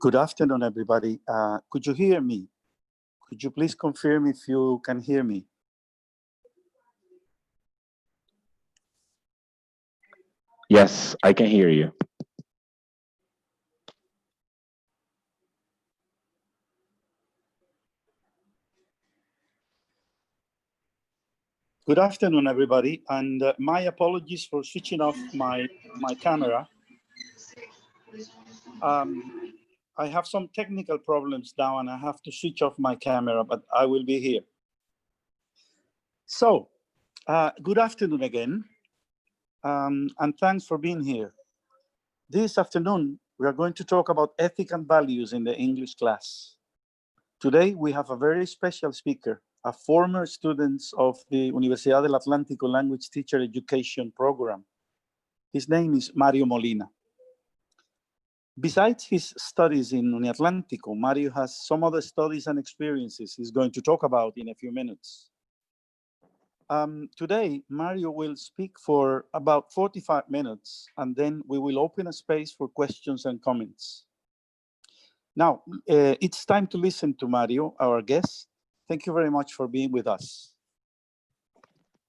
Good afternoon, everybody. Could you hear me? Could you please confirm if you can hear me? Yes, I can hear you. Good afternoon, everybody, and my apologies for switching off my camera. I have some technical problems now, and I have to switch off my camera, but I will be here. So, good afternoon again, and thanks for being here. This afternoon, we are going to talk about ethics and values in the English class. Today, we have a very special speaker, a former student of the Universidad del Atlántico Language Teacher Education Program. His name is Mario Molina. Besides his studies in Uniatlántico, Mario has some other studies and experiences he's going to talk about in a few minutes. Today, Mario will speak for about 45 minutes, and then we will open a space for questions and comments. Now, it's time to listen to Mario, our guest. Thank you very much for being with us.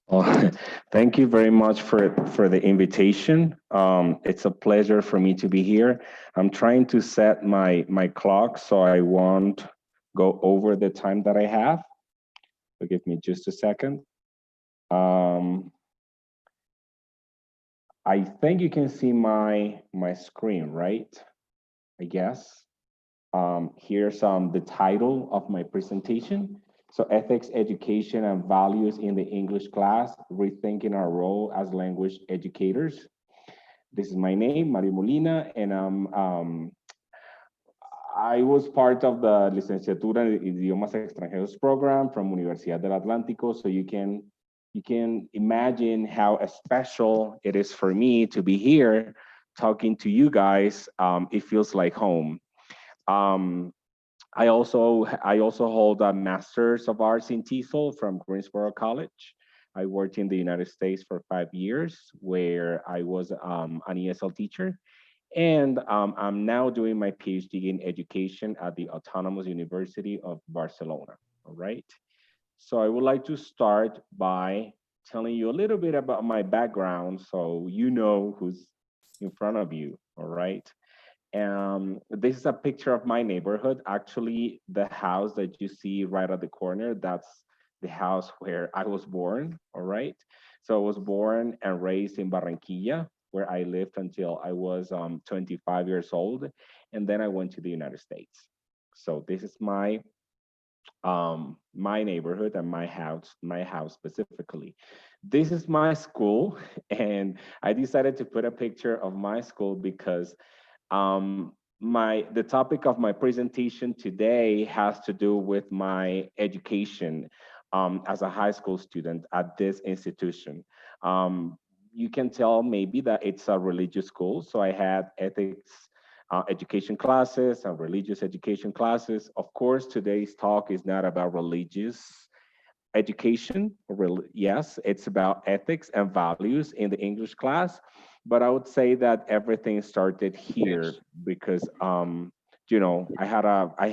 Well, thank you very much for the invitation. It's a pleasure for me to be here. I'm trying to set my clock so I won't go over the time that I have. So give me just a second. I think you can see my screen, right? I guess. Here's the title of my presentation. So ethics, education, and values in the English class, rethinking our role as language educators. This is my name, Mario Molina, and I was part of the Licenciatura en Idiomas Extranjeros program from Universidad del Atlántico, so you can imagine how special it is for me to be here talking to you guys. It feels like home. I also hold a Master's of Arts in TESOL from Greensboro College. I worked in the United States for 5 years, where I was an ESL teacher, and I'm now doing my PhD in education at the Autonomous University of Barcelona. All right. So I would like to start by telling you a little bit about my background, so you know who's in front of you. All right. This is a picture of my neighborhood. Actually, the house that you see right at the corner, that's the house where I was born, all right? So I was born and raised in Barranquilla, where I lived until I was 25 years old. And then I went to the United States. So this is my neighborhood and my house specifically. This is my school, and I decided to put a picture of my school because the topic of my presentation today has to do with my education as a high school student at this institution. You can tell maybe that it's a religious school, so I had ethics education classes and religious education classes. Of course, today's talk is not about religious education. Yes, it's about ethics and values in the English class. But I would say that everything started here because, I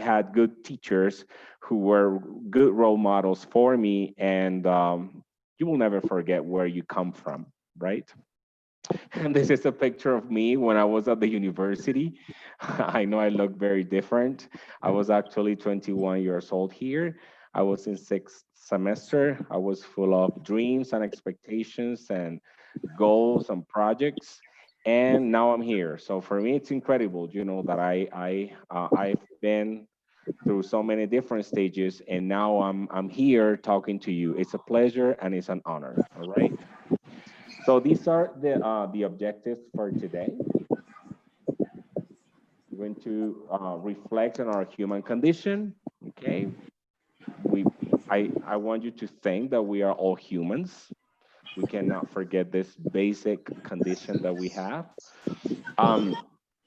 had good teachers who were good role models for me, and you will never forget where you come from, right? And this is a picture of me when I was at the university. I know I look very different. I was actually 21 years old here. I was in sixth semester. I was full of dreams and expectations and goals and projects. And now I'm here. So for me, it's incredible, that I've been through so many different stages, and now I'm here talking to you. It's a pleasure and it's an honor. All right. So these are the objectives for today. We're going to reflect on our human condition. Okay. I want you to think that we are all humans. We cannot forget this basic condition that we have.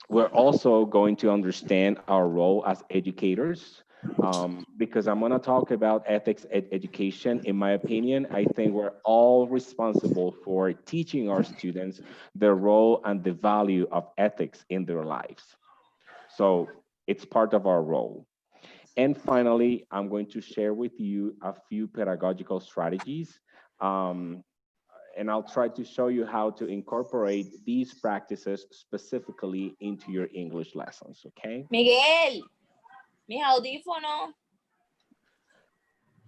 We're also going to understand our role as educators, because I'm going to talk about ethics education. In my opinion, I think we're all responsible for teaching our students the role and the value of ethics in their lives. So It's part of our role. And finally, I'm going to share with you a few pedagogical strategies. Um, and I'll try to show you how to incorporate these practices specifically into your English lessons, okay? Miguel, mis audífonos.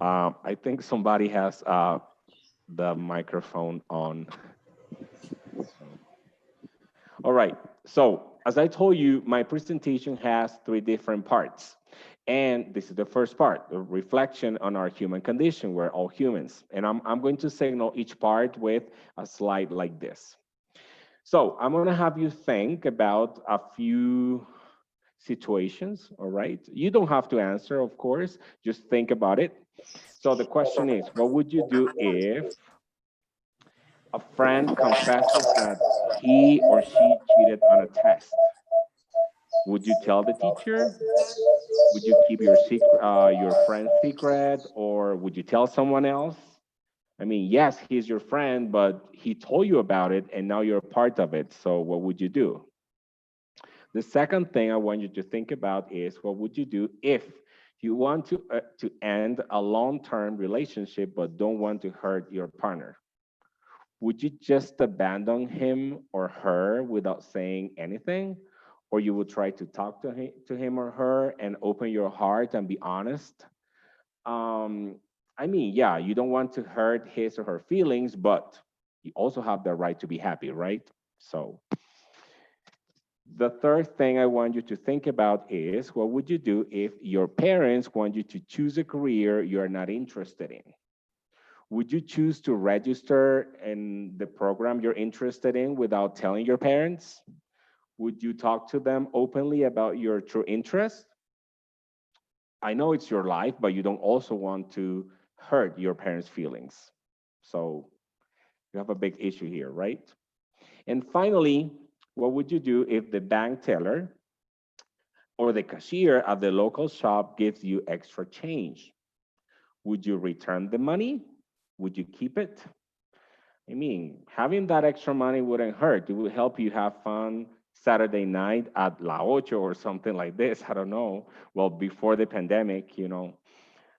I think somebody has the microphone on. So, all right. So as I told you, my presentation has three different parts. And this is the first part, the reflection on our human condition. We're all humans. And I'm going to signal each part with a slide like this. So I'm going to have you think about a few situations, all right? You don't have to answer, of course, just think about it. So the question is, what would you do if a friend confesses that he or she cheated on a test? Would you tell the teacher? Would you keep your secret, your friend's secret, or would you tell someone else? I mean, yes, he's your friend, but he told you about it, and now you're part of it. So what would you do? The second thing I want you to think about is what would you do if you want to end a long-term relationship but don't want to hurt your partner? Would you just abandon him or her without saying anything? Or you would try to talk to him or her and open your heart and be honest? Um, I mean, yeah, you don't want to hurt his or her feelings, but you also have the right to be happy, right? So the third thing I want you to think about is what would you do if your parents want you to choose a career you're not interested in? Would you choose to register in the program you're interested in without telling your parents? Would you talk to them openly about your true interest? I know it's your life, but you don't also want to hurt your parents' feelings. So you have a big issue here, right? And finally, what would you do if the bank teller or the cashier at the local shop gives you extra change? Would you return the money? Would you keep it? I mean, having that extra money wouldn't hurt. It would help you have fun Saturday night at La Ocho or something like this. I don't know. Well, before the pandemic, you know.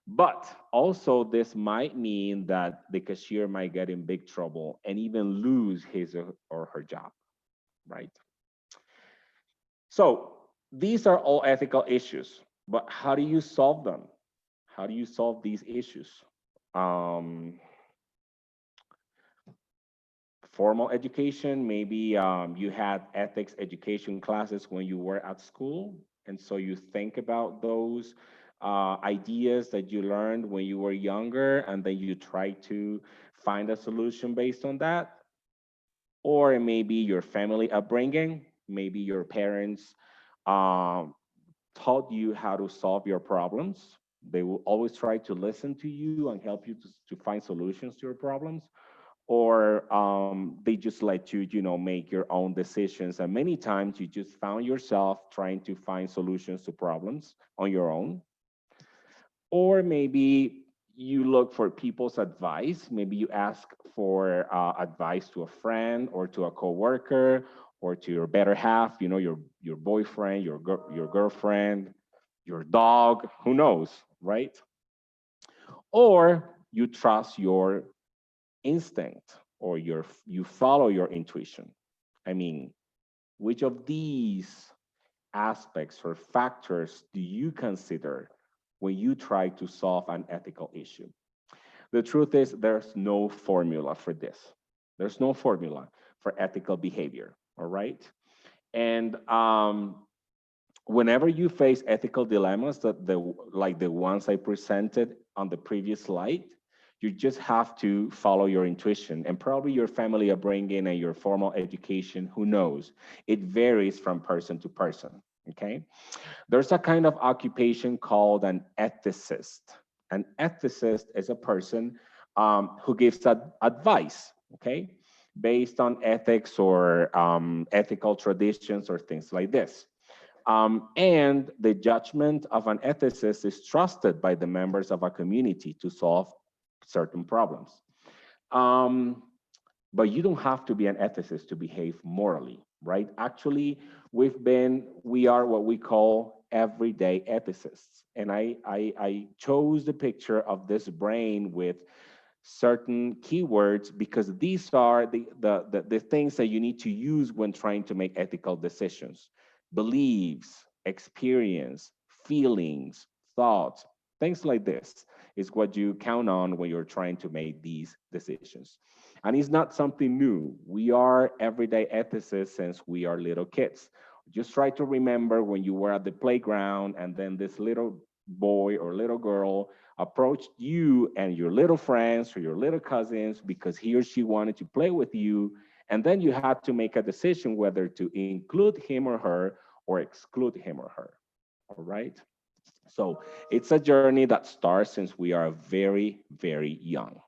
But also, this might mean that the cashier might get in big trouble and even lose his or her job, right? So these are all ethical issues, but how do you solve them? How do you solve these issues? Um, Formal education, maybe you had ethics education classes when you were at school, and so you think about those ideas that you learned when you were younger, and then you try to find a solution based on that. Or maybe your family upbringing, maybe your parents um, taught you how to solve your problems. They will always try to listen to you and help you to find solutions to your problems. Or they just let you, you know, make your own decisions. And many times you just found yourself trying to find solutions to problems on your own. Or maybe you look for people's advice. Maybe you ask for advice to a friend or to a coworker or to your better half, you know, your boyfriend, your girlfriend, your dog, who knows, right? Or you trust your instinct or you follow your intuition. I mean, which of these aspects or factors do you consider when you try to solve an ethical issue? The truth is, there's no formula for this. There's no formula for ethical behavior, all right? And whenever you face ethical dilemmas like the ones I presented on the previous slide, you just have to follow your intuition and probably your family upbringing and your formal education, who knows? It varies from person to person, okay? There's a kind of occupation called an ethicist. An ethicist is a person who gives advice, okay? Based on ethics or ethical traditions or things like this. And the judgment of an ethicist is trusted by the members of a community to solve certain problems. Um, but you don't have to be an ethicist to behave morally, right? Actually, we are what we call everyday ethicists. And I chose the picture of this brain with certain keywords because these are the things that you need to use when trying to make ethical decisions. Beliefs, experience, feelings, thoughts, things like this is what you count on when you're trying to make these decisions. And it's not something new. We are everyday ethicists since we are little kids. Just try to remember when you were at the playground and then this little boy or little girl approached you and your little friends or your little cousins because he or she wanted to play with you. And then you had to make a decision whether to include him or her or exclude him or her. All right. So it's a journey that starts since we are very, very young.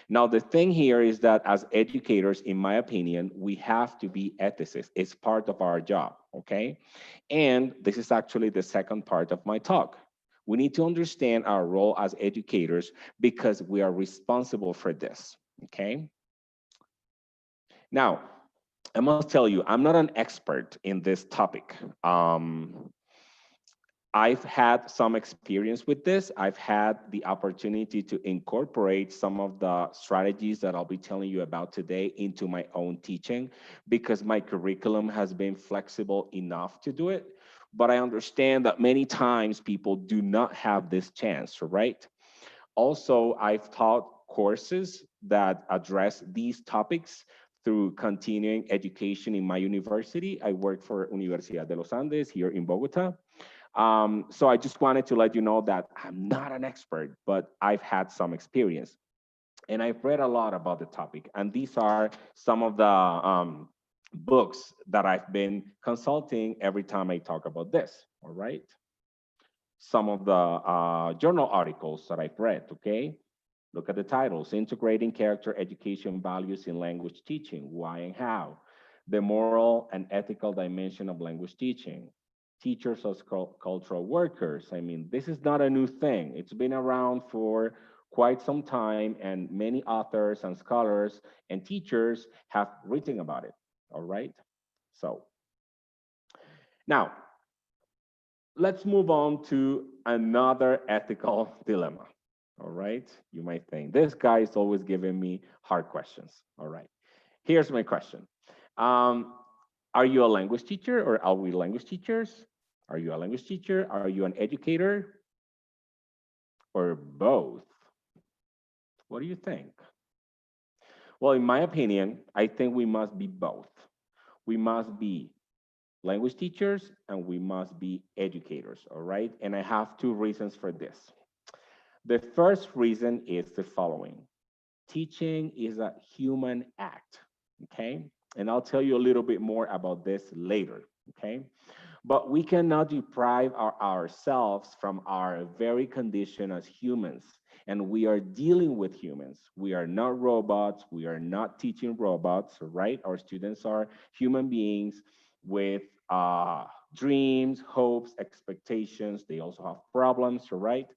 Now, the thing here is that as educators, in my opinion, we have to be ethicists. It's part of our job, okay? And this is actually the second part of my talk. We need to understand our role as educators because we are responsible for this, okay? Now, I must tell you, I'm not an expert in this topic. I've had some experience with this. I've had the opportunity to incorporate some of the strategies that I'll be telling you about today into my own teaching because my curriculum has been flexible enough to do it. But I understand that many times people do not have this chance, right? Also, I've taught courses that address these topics through continuing education in my university. I work for Universidad de los Andes here in Bogota. So I just wanted to let you know that I'm not an expert, but I've had some experience. And I've read a lot about the topic. And these are some of the books that I've been consulting every time I talk about this, all right? Some of the journal articles that I've read, okay? Look at the titles: Integrating Character Education Values in Language Teaching, Why and How, The Moral and Ethical Dimension of Language Teaching, Teachers as Cultural Workers. I mean, this is not a new thing. It's been around for quite some time, and many authors and scholars and teachers have written about it, all right? So now, let's move on to another ethical dilemma. All right. You might think this guy is always giving me hard questions. All right. Here's my question. Um, are you a language teacher or are we language teachers? Are you a language teacher? Are you an educator? Or both? What do you think? Well, in my opinion, I think we must be both. We must be language teachers and we must be educators, all right? And I have two reasons for this. The first reason is the following. Teaching is a human act, okay? And I'll tell you a little bit more about this later, okay? But we cannot deprive ourselves from our very condition as humans. And we are dealing with humans. We are not robots. We are not teaching robots, right? Our students are human beings with dreams, hopes, expectations. They also have problems, right?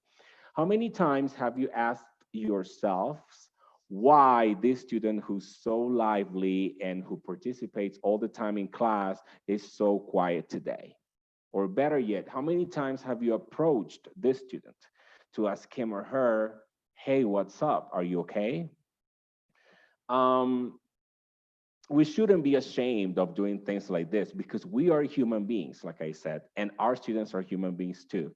How many times have you asked yourselves why this student who's so lively and who participates all the time in class is so quiet today? Or better yet, how many times have you approached this student to ask him or her, hey, what's up? Are you okay? Um, we shouldn't be ashamed of doing things like this because we are human beings, like I said, and our students are human beings too.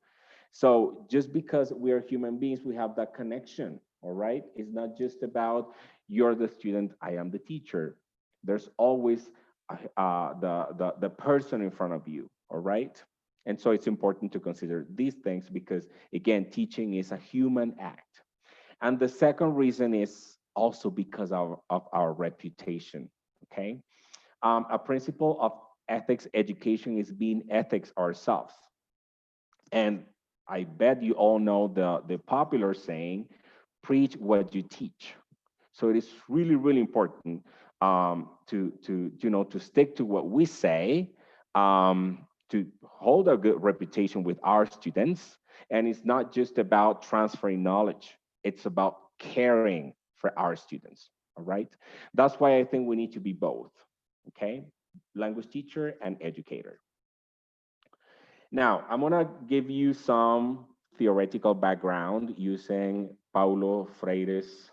So just because we are human beings, we have that connection, all right? It's not just about you're the student, I am the teacher. There's always the person in front of you, all right? And so it's important to consider these things because, again, teaching is a human act. And the second reason is also because of our reputation, okay? A principle of ethics education is being ethics ourselves. And I bet you all know the popular saying, preach what you teach. So it is really, really important to stick to what we say, to hold a good reputation with our students. And it's not just about transferring knowledge, it's about caring for our students. All right. That's why I think we need to be both. Okay. Language teacher and educator. Now, I'm gonna give you some theoretical background using Paulo Freire's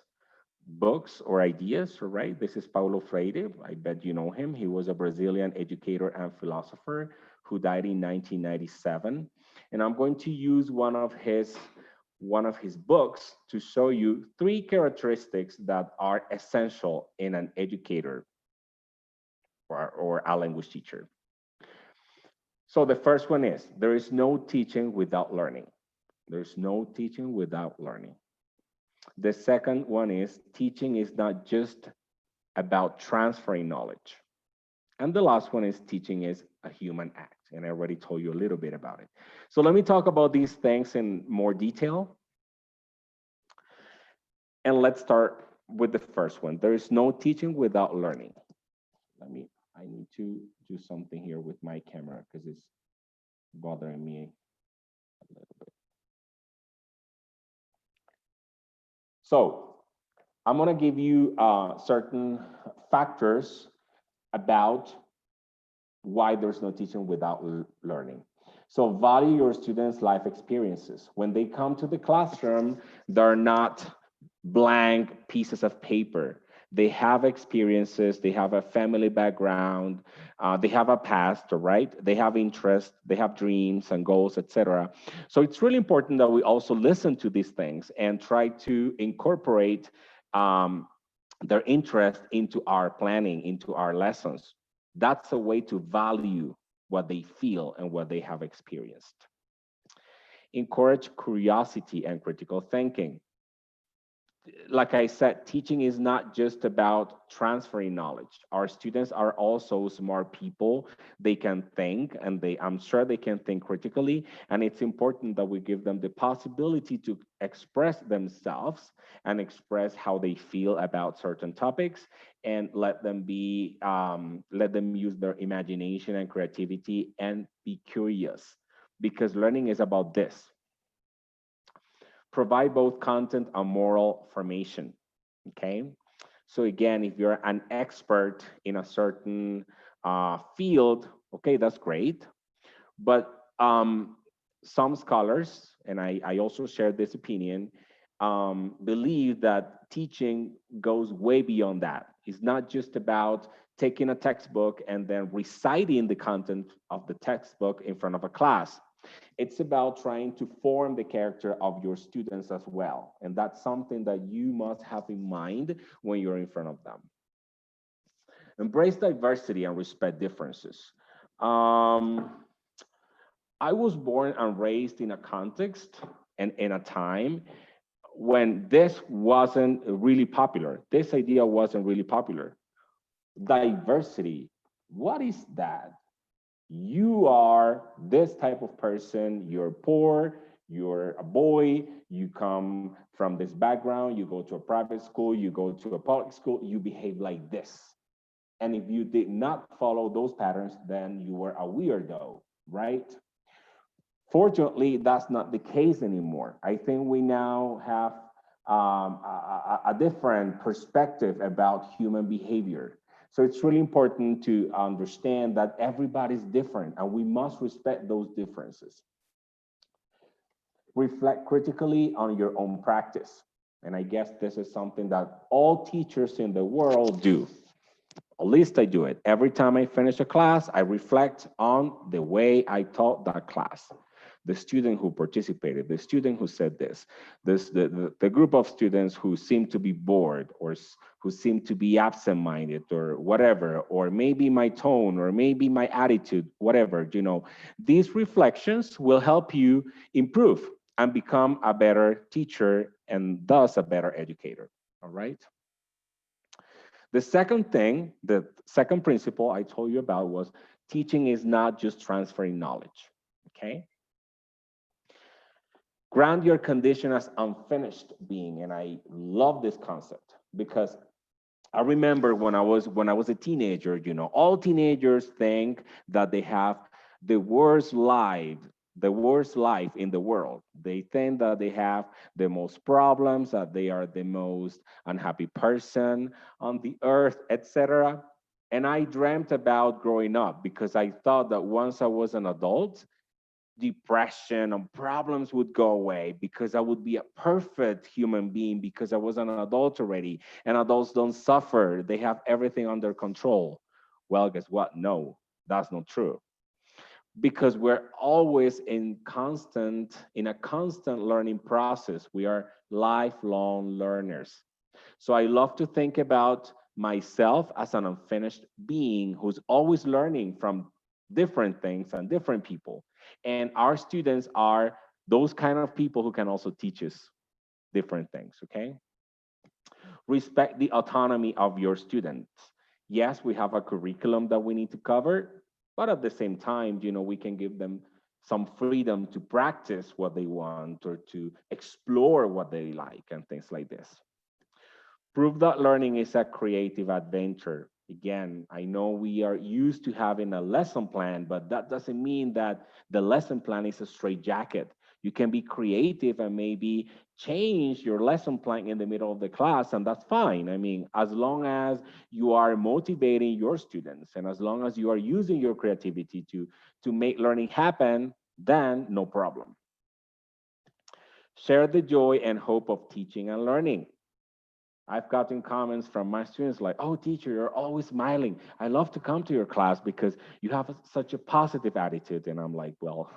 books or ideas, right? This is Paulo Freire. I bet you know him. He was a Brazilian educator and philosopher who died in 1997. And I'm going to use one of his books to show you three characteristics that are essential in an educator or a language teacher. So the first one is there is no teaching without learning. There's no teaching without learning. The second one is teaching is not just about transferring knowledge. And the last one is teaching is a human act. And I already told you a little bit about it. So let me talk about these things in more detail. And let's start with the first one. There is no teaching without learning. I need to do something here with my camera because it's bothering me a little bit. So I'm gonna give you certain factors about why there's no teaching without learning. So value your students' life experiences. When they come to the classroom, they're not blank pieces of paper. They have experiences, they have a family background, they have a past, right? They have interests, they have dreams and goals, etc. So it's really important that we also listen to these things and try to incorporate their interest into our planning, into our lessons. That's a way to value what they feel and what they have experienced. Encourage curiosity and critical thinking. Like I said, teaching is not just about transferring knowledge. Our students are also smart people. They can think, and I'm sure they can think critically. And it's important that we give them the possibility to express themselves and express how they feel about certain topics, and let them use their imagination and creativity and be curious, because learning is about this. Provide both content and moral formation, okay? So again, if you're an expert in a certain field, okay, that's great. But some scholars, and I also share this opinion, believe that teaching goes way beyond that. It's not just about taking a textbook and then reciting the content of the textbook in front of a class. It's about trying to form the character of your students as well. And that's something that you must have in mind when you're in front of them. Embrace diversity and respect differences. I was born and raised in a context and in a time when this wasn't really popular. This idea wasn't really popular. Diversity, what is that? You are this type of person, you're poor, you're a boy, you come from this background, you go to a private school, you go to a public school, you behave like this. And if you did not follow those patterns, then you were a weirdo, right? Fortunately, that's not the case anymore. I think we now have a different perspective about human behavior. So it's really important to understand that everybody's different and we must respect those differences. Reflect critically on your own practice. And I guess this is something that all teachers in the world do. At least I do it. Every time I finish a class, I reflect on the way I taught that class. The student who participated, the student who said the group of students who seem to be bored or who seem to be absent-minded or whatever, or maybe my tone or maybe my attitude, whatever, these reflections will help you improve and become a better teacher and thus a better educator, all right? The second thing, the second principle I told you about was teaching is not just transferring knowledge, okay? Ground your condition as unfinished being, and I love this concept because I remember when I was a teenager, all teenagers think that they have the worst life in the world. They think that they have the most problems, that they are the most unhappy person on the earth, etc. And I dreamt about growing up because I thought that once I was an adult, depression and problems would go away because I would be a perfect human being because I was an adult already, and adults don't suffer. They have everything under control. Well, guess what? No, that's not true, because we're always in a constant learning process. We are lifelong learners. So I love to think about myself as an unfinished being who's always learning from different things and different people. And our students are those kind of people who can also teach us different things, okay? Respect the autonomy of your students. Yes, we have a curriculum that we need to cover, but at the same time, we can give them some freedom to practice what they want or to explore what they like and things like this. Prove that learning is a creative adventure. Again, I know we are used to having a lesson plan, but that doesn't mean that the lesson plan is a straight jacket. You can be creative and maybe change your lesson plan in the middle of the class, and that's fine. I mean, as long as you are motivating your students and as long as you are using your creativity to make learning happen, then no problem. Share the joy and hope of teaching and learning. I've gotten comments from my students like, "Oh, teacher, you're always smiling. I love to come to your class because you have such a positive attitude." And I'm like, well,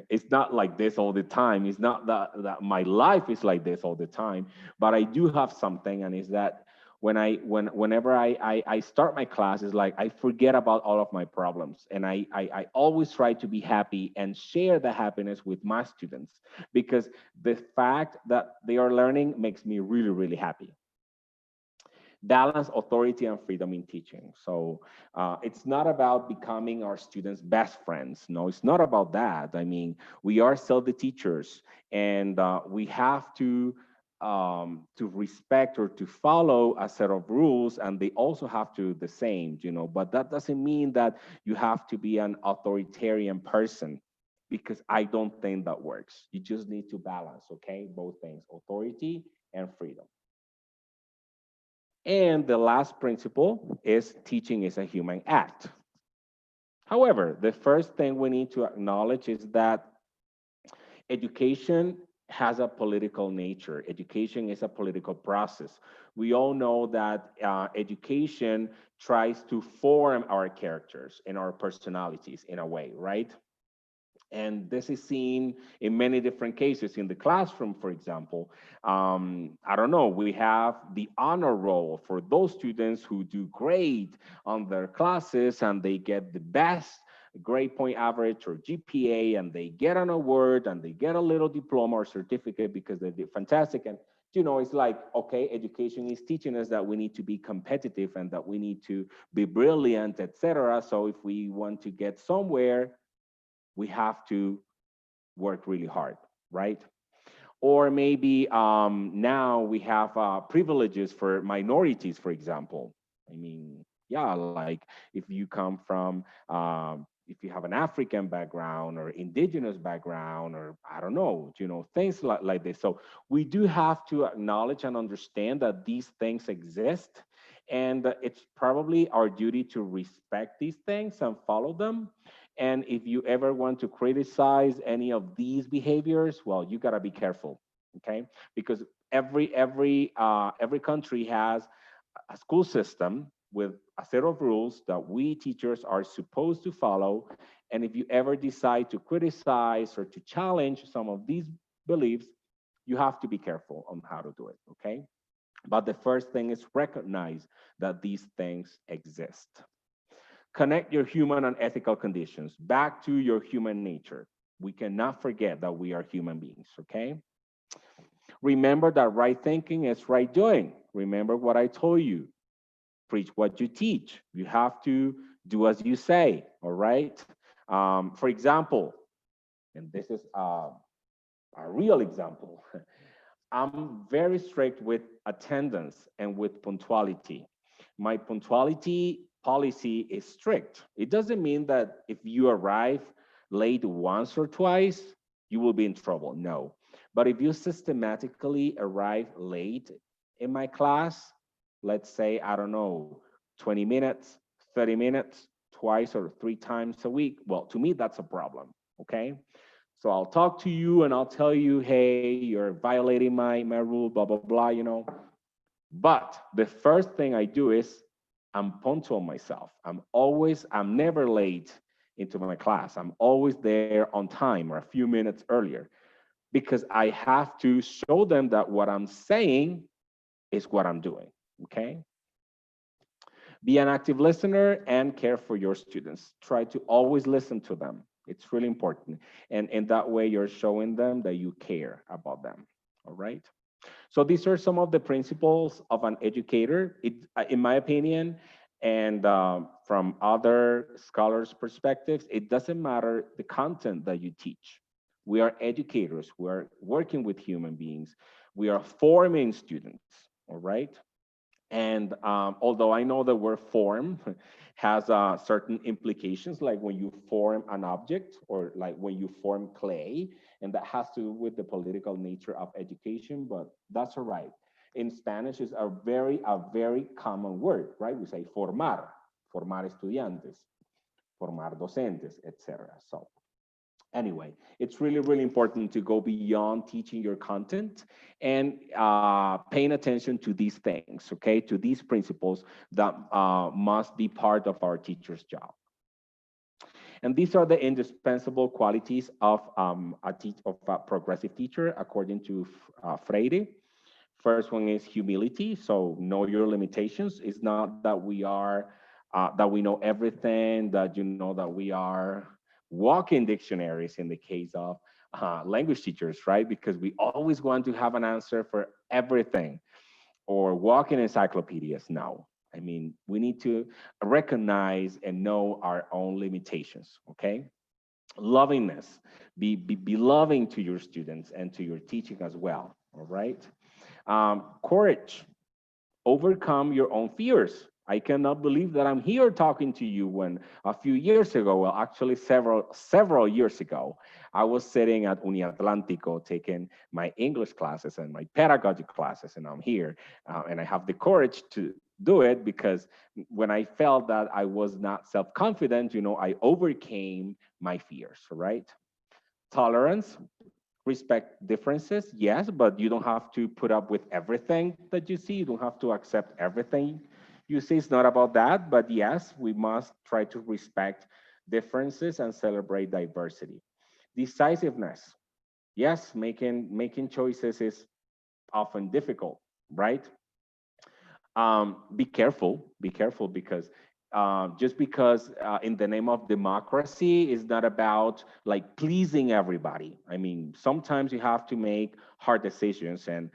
it's not like this all the time. It's not that my life is like this all the time, but I do have something, and is that whenever I start my class, it's like I forget about all of my problems, and I always try to be happy and share the happiness with my students, because the fact that they are learning makes me really, really happy. Balance authority and freedom in teaching. So it's not about becoming our students' best friends. No, it's not about that. I mean, we are still the teachers, and we have to respect or to follow a set of rules, and they also have to do the same. But that doesn't mean that you have to be an authoritarian person, because I don't think that works. You just need to balance, okay, both things, authority and freedom. And the last principle is teaching is a human act. However, the first thing we need to acknowledge is that education has a political nature. Education is a political process. We all know that education tries to form our characters and our personalities in a way, right? And this is seen in many different cases in the classroom. For example, I don't know, we have the honor roll for those students who do great on their classes and they get the best grade point average or GPA, and they get an award and they get a little diploma or certificate because they did fantastic. And it's like, okay, education is teaching us that we need to be competitive and that we need to be brilliant, etc. So if we want to get somewhere, we have to work really hard, right? Or maybe now we have privileges for minorities, for example. I mean, yeah, like if you come from, if you have an African background or indigenous background, or I don't know, things like this. So we do have to acknowledge and understand that these things exist. And it's probably our duty to respect these things and follow them. And if you ever want to criticize any of these behaviors, well, you gotta be careful, okay? Because every country has a school system with a set of rules that we teachers are supposed to follow. And if you ever decide to criticize or to challenge some of these beliefs, you have to be careful on how to do it, okay? But the first thing is recognize that these things exist. Connect your human and ethical conditions back to your human nature. We cannot forget that we are human beings, okay? Remember that right thinking is right doing. Remember what I told you. Preach what you teach. You have to do as you say, all right? For example, and this is a real example, I'm very strict with attendance and with punctuality. My punctuality policy is strict. It doesn't mean that if you arrive late once or twice, you will be in trouble. No. But if you systematically arrive late in my class, let's say, I don't know, 20 minutes, 30 minutes, twice or three times a week, well, to me, that's a problem. okay? So I'll talk to you and I'll tell you, hey, you're violating my rule, blah, blah, blah, you know. But the first thing I do is I'm punctual myself. I'm never late into my class. I'm always there on time or a few minutes earlier because I have to show them that what I'm saying is what I'm doing, okay? Be an active listener and care for your students. Try to always listen to them. It's really important. And in that way, you're showing them that you care about them, all right? So these are some of the principles of an educator, in my opinion, and from other scholars' perspectives, it doesn't matter the content that you teach. We are educators. We are working with human beings. We are forming students, all right? And although I know the word form has certain implications, like when you form an object or like when you form clay, and that has to do with the political nature of education, but that's all right. In Spanish, is a very common word, right? We say formar, formar estudiantes, formar docentes, etc. So anyway, it's really, really important to go beyond teaching your content and paying attention to these things, okay, to these principles that must be part of our teacher's job. And these are the indispensable qualities of a progressive teacher, according to Freire. First one is humility. So know your limitations. It's not that that we know everything, that you know that we are walking dictionaries in the case of language teachers, right? Because we always want to have an answer for everything, or walking encyclopedias. No. I mean, we need to recognize and know our own limitations, okay? Lovingness, be loving to your students and to your teaching as well, all right? Courage, overcome your own fears. I cannot believe that I'm here talking to you when a few years ago, well, actually several years ago, I was sitting at Uniatlantico taking my English classes and my pedagogy classes, and I'm here, and I have the courage to do it because when I felt that I was not self-confident, I overcame my fears, right? Tolerance, respect differences, yes, but you don't have to put up with everything that you see. You don't have to accept everything you see. It's not about that, but yes, we must try to respect differences and celebrate diversity. Decisiveness, yes, making choices is often difficult, right? Be careful because just because in the name of democracy is not about like pleasing everybody. I mean, sometimes you have to make hard decisions, and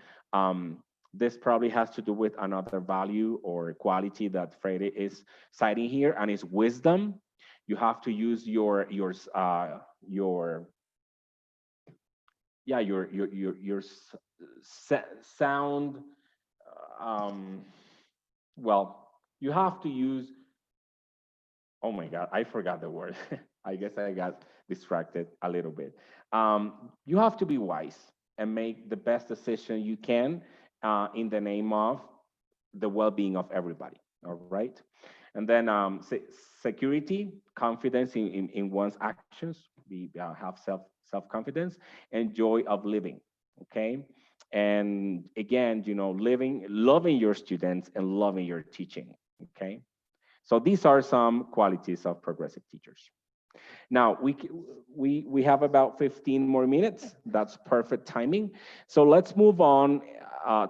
this probably has to do with another value or quality that Freire is citing here, and is wisdom. You have to use your yeah sound um, well, you have to use, oh my God, I forgot the word. I guess I got distracted a little bit. You have to be wise and make the best decision you can in the name of the well-being of everybody, all right? And then security, confidence in one's actions, have self-confidence, and joy of living, okay? And again, loving your students and loving your teaching, okay? So these are some qualities of progressive teachers. Now we have about 15 more minutes. That's perfect timing. So let's move on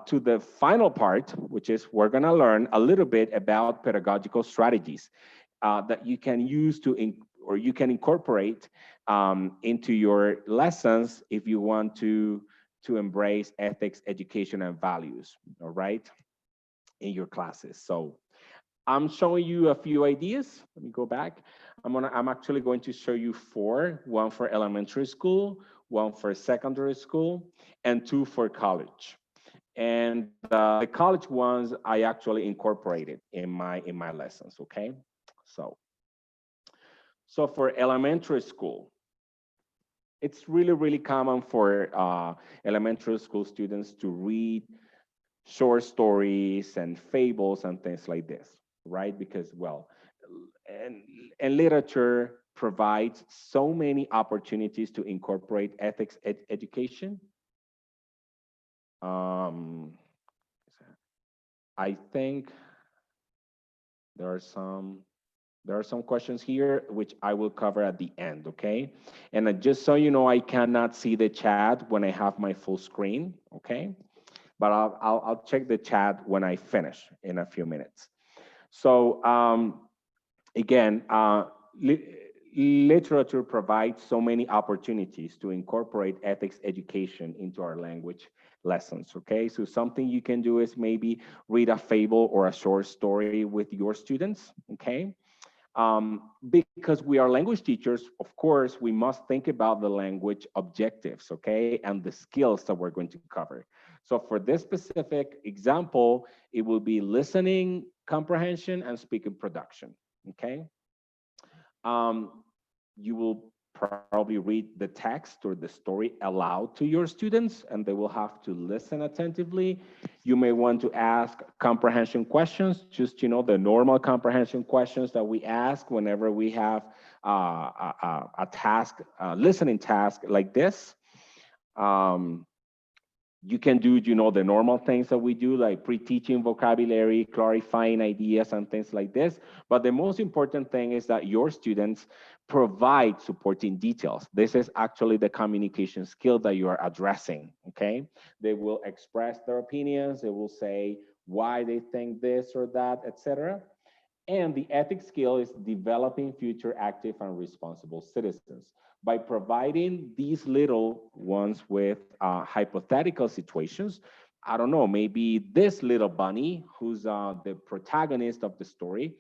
to the final part, which is we're going to learn a little bit about pedagogical strategies that you can use or you can incorporate into your lessons if you want to embrace ethics, education, and values. All right, in your classes. So I'm showing you a few ideas. Let me go back. I'm actually going to show you four, one for elementary school, one for secondary school, and two for college. And the college ones I actually incorporated in my lessons, okay? So for elementary school, it's really, really common for elementary school students to read short stories and fables and things like this, right? Because, well, and literature provides so many opportunities to incorporate ethics education. Um, I think there are some questions here which I will cover at the end, okay? And just so you know, I cannot see the chat when I have my full screen, okay? But I'll check the chat when I finish in a few minutes. So again, literature provides so many opportunities to incorporate ethics education into our language lessons, okay? So something you can do is maybe read a fable or a short story with your students, okay? Because we are language teachers, of course, we must think about the language objectives, okay, and the skills that we're going to cover. So for this specific example, it will be listening, comprehension, and speaking production, okay? Um, you will probably read the text or the story aloud to your students, and they will have to listen attentively. You may want to ask comprehension questions, just, you know, the normal comprehension questions that we ask whenever we have a task, listening task like this. You can do, you know, the normal things that we do, like pre-teaching vocabulary, clarifying ideas, and things like this. But the most important thing is that your students provide supporting details. This is actually the communication skill that you are addressing, okay? They will express their opinions. They will say why they think this or that, etc. And the ethics skill is developing future active and responsible citizens. By providing these little ones with hypothetical situations, I don't know, maybe this little bunny, who's the protagonist of the story,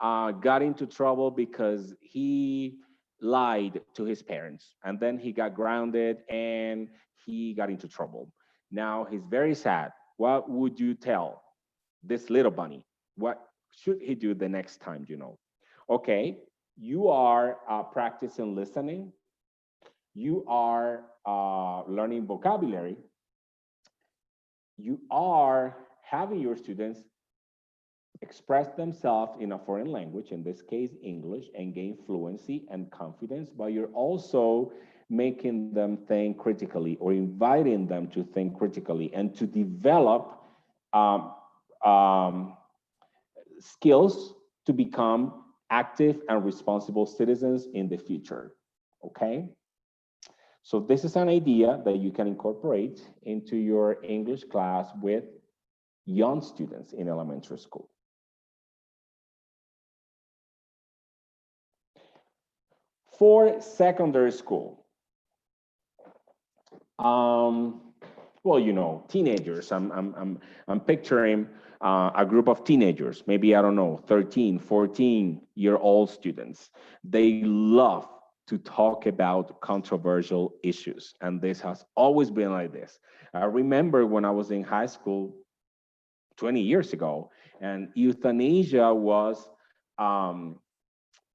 got into trouble because he lied to his parents, and then he got grounded and he got into trouble. Now he's very sad. What would you tell this little bunny? What should he do the next time, you know? Okay, you are practicing listening. You are learning vocabulary. You are having your students express themselves in a foreign language, in this case, English, and gain fluency and confidence, but you're also making them think critically or inviting them to think critically and to develop um, um, skills to become active and responsible citizens in the future, okay? So this is an idea that you can incorporate into your English class with young students in elementary school. For secondary school, well, you know, teenagers. I'm picturing a group of teenagers, maybe, I don't know, 13, 14-year-old students. They love to talk about controversial issues, and this has always been like this. I remember when I was in high school 20 years ago, and euthanasia was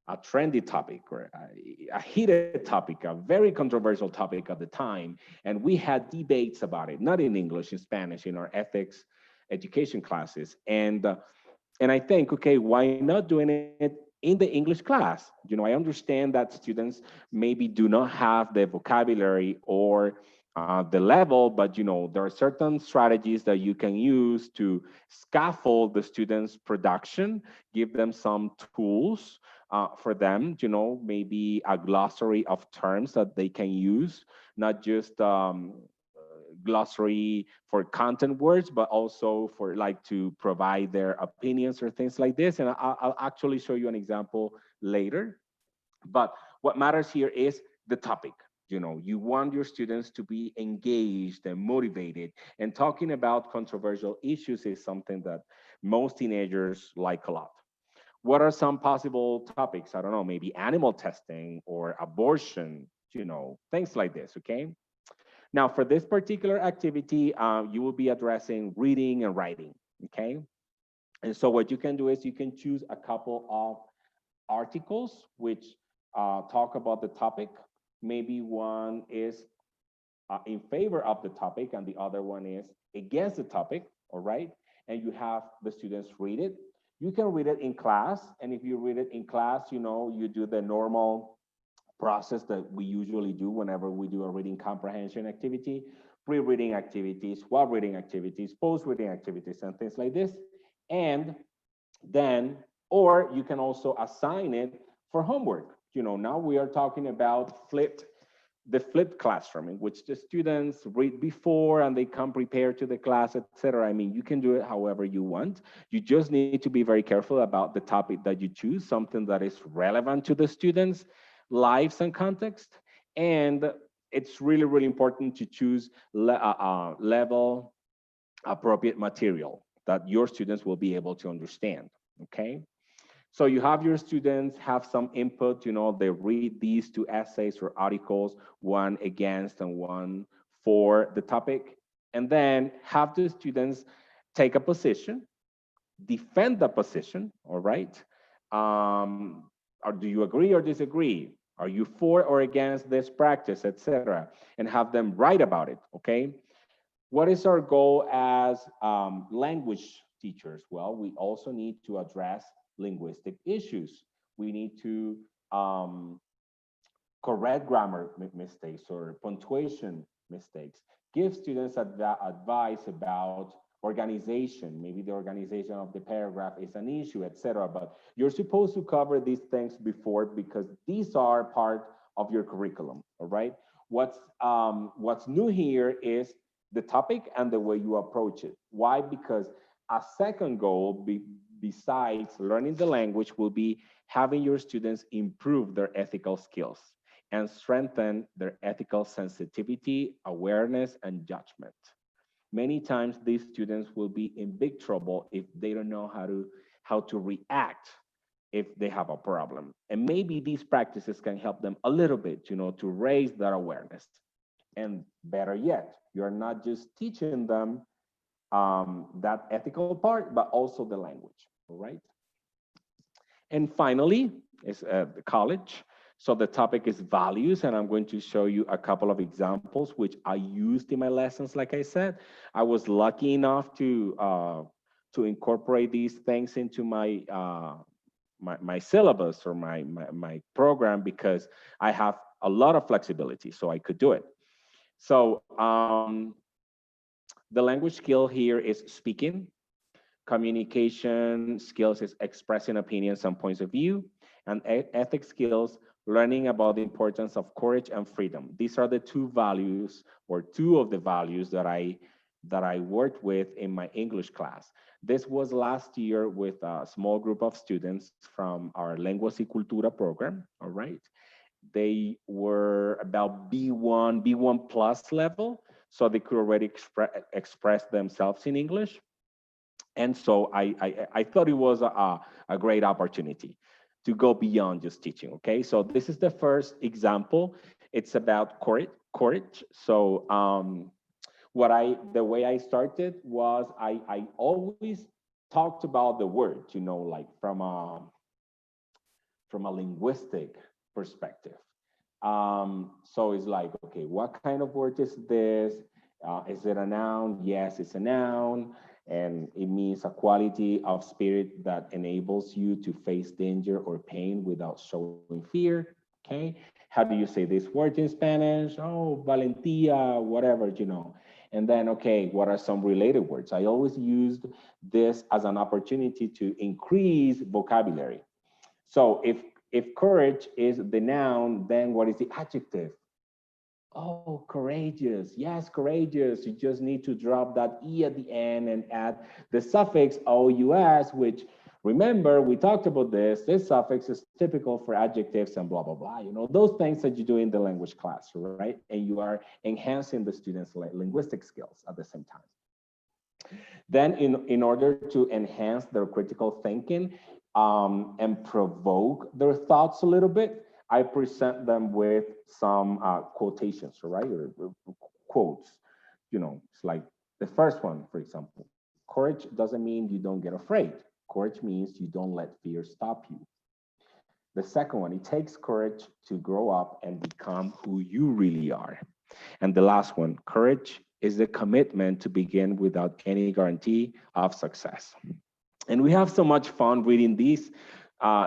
a trendy topic or a heated topic, a very controversial topic at the time. And we had debates about it, not in English, in Spanish, in our ethics education classes. And I think, okay, why not doing it in the English class? You know, I understand that students maybe do not have the vocabulary or the level, but you know, there are certain strategies that you can use to scaffold the students' production, give them some tools for them, you know, maybe a glossary of terms that they can use, not just glossary for content words, but also for like to provide their opinions or things like this. And I'll actually show you an example later. But what matters here is the topic. You know, you want your students to be engaged and motivated. And talking about controversial issues is something that most teenagers like a lot. What are some possible topics? I don't know, maybe animal testing or abortion, you know, things like this, okay? Now, for this particular activity, you will be addressing reading and writing, okay? And so what you can do is you can choose a couple of articles which talk about the topic. Maybe one is in favor of the topic and the other one is against the topic, all right? And you have the students read it. You can read it in class, and if you read it in class, you know, you do the normal process that we usually do whenever we do a reading comprehension activity, pre-reading activities, while reading activities, post-reading activities, and things like this. And then, or you can also assign it for homework. You know, now we are talking about the flipped classroom in which the students read before and they come prepared to the class, etc. I mean, you can do it however you want. You just need to be very careful about the topic that you choose, something that is relevant to the students' lives and context. And it's really, really important to choose level appropriate material that your students will be able to understand, okay? So you have your students have some input, you know, they read these two essays or articles, one against and one for the topic, and then have the students take a position, defend the position, all right? Or do you agree or disagree? Are you for or against this practice, etc.? And have them write about it, okay? What is our goal as language teachers? Well, we also need to address linguistic issues. We need to correct grammar mistakes or punctuation mistakes, give students advice about organization. Maybe the organization of the paragraph is an issue, etc. But you're supposed to cover these things before because these are part of your curriculum, all right? What's new here is the topic and the way you approach it. Why? Because a second goal besides learning the language will be having your students improve their ethical skills and strengthen their ethical sensitivity, awareness, and judgment. Many times these students will be in big trouble if they don't know how to react if they have a problem. And maybe these practices can help them a little bit, you know, to raise that awareness. And better yet, you're not just teaching them that ethical part, but also the language, all right? And finally, is the college. So the topic is values, and I'm going to show you a couple of examples which I used in my lessons. Like I said, I was lucky enough to incorporate these things into my syllabus or my program because I have a lot of flexibility, so I could do it. So the language skill here is speaking. Communication skills is expressing opinions and points of view. And ethics skills, learning about the importance of courage and freedom. These are the two values or two of the values that I worked with in my English class. This was last year with a small group of students from our Lenguas y Cultura program, all right? They were about B1 plus level, so they could already express themselves in English. And so I thought it was a great opportunity to go beyond just teaching, okay? So this is the first example. It's about courage. So the way I started was I always talked about the word, you know, like from a linguistic perspective. So it's like, okay, what kind of word is this? Is it a noun? Yes, it's a noun. And it means a quality of spirit that enables you to face danger or pain without showing fear, okay? How do you say this word in Spanish? Oh, valentía, whatever, you know. And then, okay, what are some related words? I always used this as an opportunity to increase vocabulary. So if courage is the noun, then what is the adjective? Oh, courageous. Yes, courageous. You just need to drop that E at the end and add the suffix OUS, which remember, we talked about this. This suffix is typical for adjectives and blah, blah, blah. You know, those things that you do in the language class, right? And you are enhancing the students' linguistic skills at the same time. Then in order to enhance their critical thinking and provoke their thoughts a little bit, I present them with some quotations, right? Or quotes. You know, it's like the first one, for example. Courage doesn't mean you don't get afraid. Courage means you don't let fear stop you. The second one, it takes courage to grow up and become who you really are. And the last one, courage is the commitment to begin without any guarantee of success. And we have so much fun reading these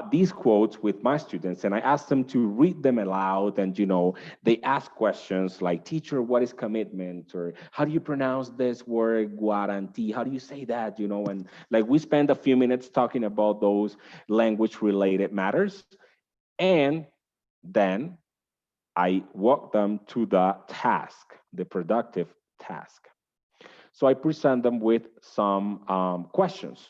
these quotes with my students, and I asked them to read them aloud. And they ask questions like, "Teacher, what is commitment?" Or "How do you pronounce this word, guarantee? How do you say that?" And like we spend a few minutes talking about those language-related matters, and then I walk them to the task, the productive task. So I present them with some questions.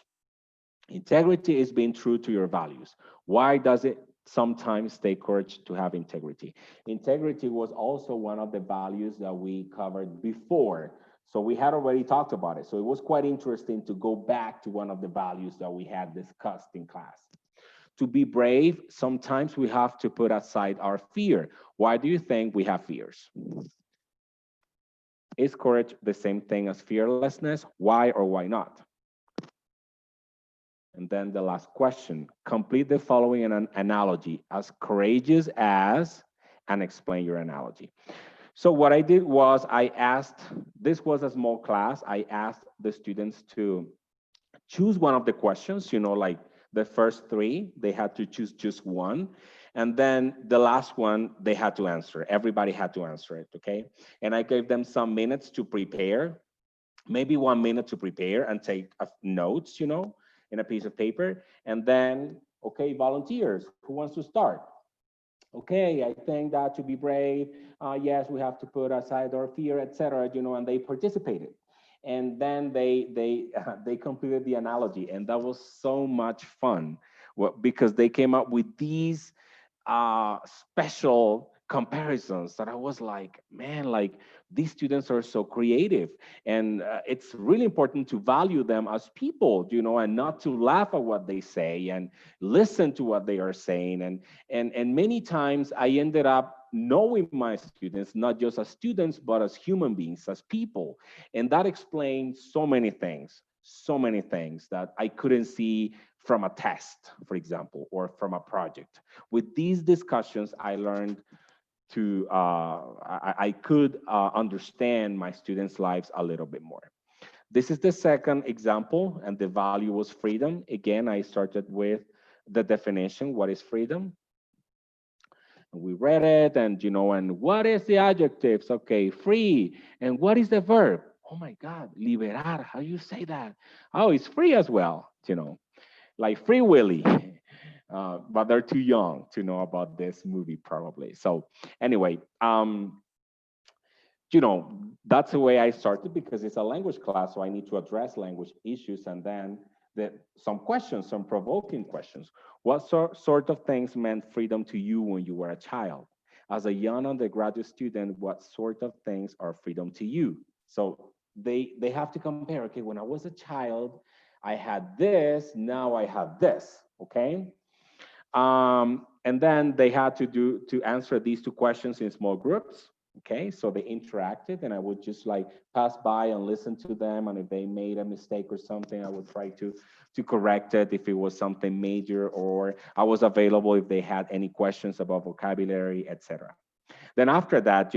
Integrity is being true to your values. Why does it sometimes take courage to have integrity? Integrity was also one of the values that we covered before. So we had already talked about it. So it was quite interesting to go back to one of the values that we had discussed in class. To be brave, sometimes we have to put aside our fear. Why do you think we have fears? Is courage the same thing as fearlessness? Why or why not? And then the last question, complete the following analogy, as courageous as, and explain your analogy. So what I did was I asked, this was a small class, I asked the students to choose one of the questions, like the first three, they had to choose just one. And then the last one, they had to answer. Everybody had to answer it, okay? And I gave them some minutes to prepare, maybe 1 minute to prepare and take notes, in a piece of paper. And then, okay, volunteers, who wants to start? Okay, I think that to be brave, yes, we have to put aside our fear, etc. And they participated. And then they completed the analogy, and that was so much fun. Because they came up with these special comparisons that I was like, man, like these students are so creative. And it's really important to value them as people, and not to laugh at what they say and listen to what they are saying. And many times I ended up knowing my students, not just as students, but as human beings, as people. And that explains so many things that I couldn't see from a test, for example, or from a project. With these discussions, I learned I could understand my students' lives a little bit more. This is the second example, and the value was freedom. Again, I started with the definition, what is freedom? And we read it, and and what is the adjectives? Okay, free. And what is the verb? Oh my God, liberar. How do you say that? Oh, it's free as well, like Free Willy. But they're too young to know about this movie, probably. So, anyway, that's the way I started because it's a language class, so I need to address language issues, and then some questions, some provoking questions. What sort of things meant freedom to you when you were a child? As a young undergraduate student, what sort of things are freedom to you? So they have to compare. Okay, when I was a child, I had this. Now I have this. Okay. And then they had to answer these two questions in small groups. Okay, so they interacted, and I would just like pass by and listen to them. And if they made a mistake or something, I would try to correct it if it was something major, or I was available if they had any questions about vocabulary, etc. Then after that,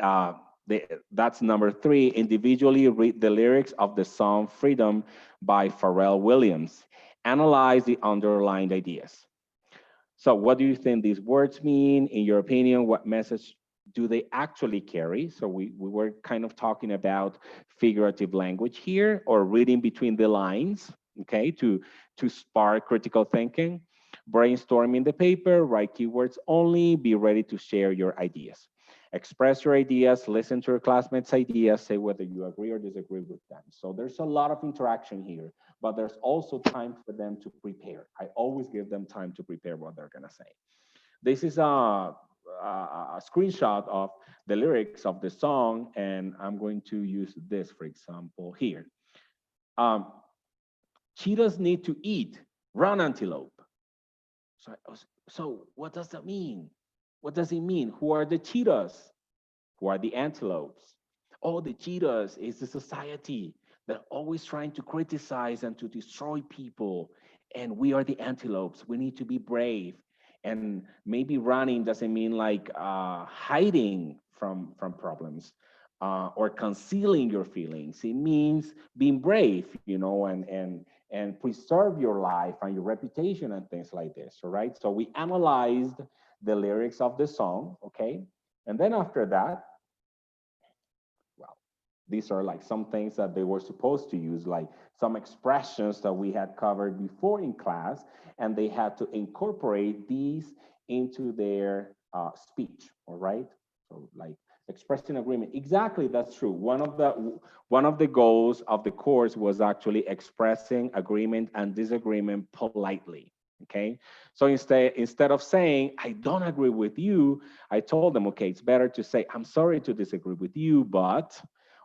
uh, that's number three. Individually read the lyrics of the song "Freedom" by Pharrell Williams. Analyze the underlying ideas. So what do you think these words mean? In your opinion, what message do they actually carry? So we were kind of talking about figurative language here, or reading between the lines, okay, to spark critical thinking. Brainstorming the paper, write keywords only, be ready to share your ideas. Express your ideas, listen to your classmates' ideas, say whether you agree or disagree with them. So there's a lot of interaction here, but there's also time for them to prepare. I always give them time to prepare what they're gonna say. This is a screenshot of the lyrics of the song, and I'm going to use this, for example, here. Um, Cheetahs need to eat, run antelope. So what does that mean? What does it mean? Who are the cheetahs? Who are the antelopes? Oh, the cheetahs is the society that always trying to criticize and to destroy people. And we are the antelopes. We need to be brave. And maybe running doesn't mean like hiding from problems or concealing your feelings. It means being brave, and and preserve your life and your reputation and things like this, all right? So we analyzed the lyrics of the song, okay? And then after that, well, these are like some things that they were supposed to use, like some expressions that we had covered before in class, and they had to incorporate these into their speech, all right? So like expressing agreement. Exactly, that's true. One of the goals of the course was actually expressing agreement and disagreement politely. Okay, so instead of saying I don't agree with you, I told them, okay, it's better to say I'm sorry to disagree with you, but,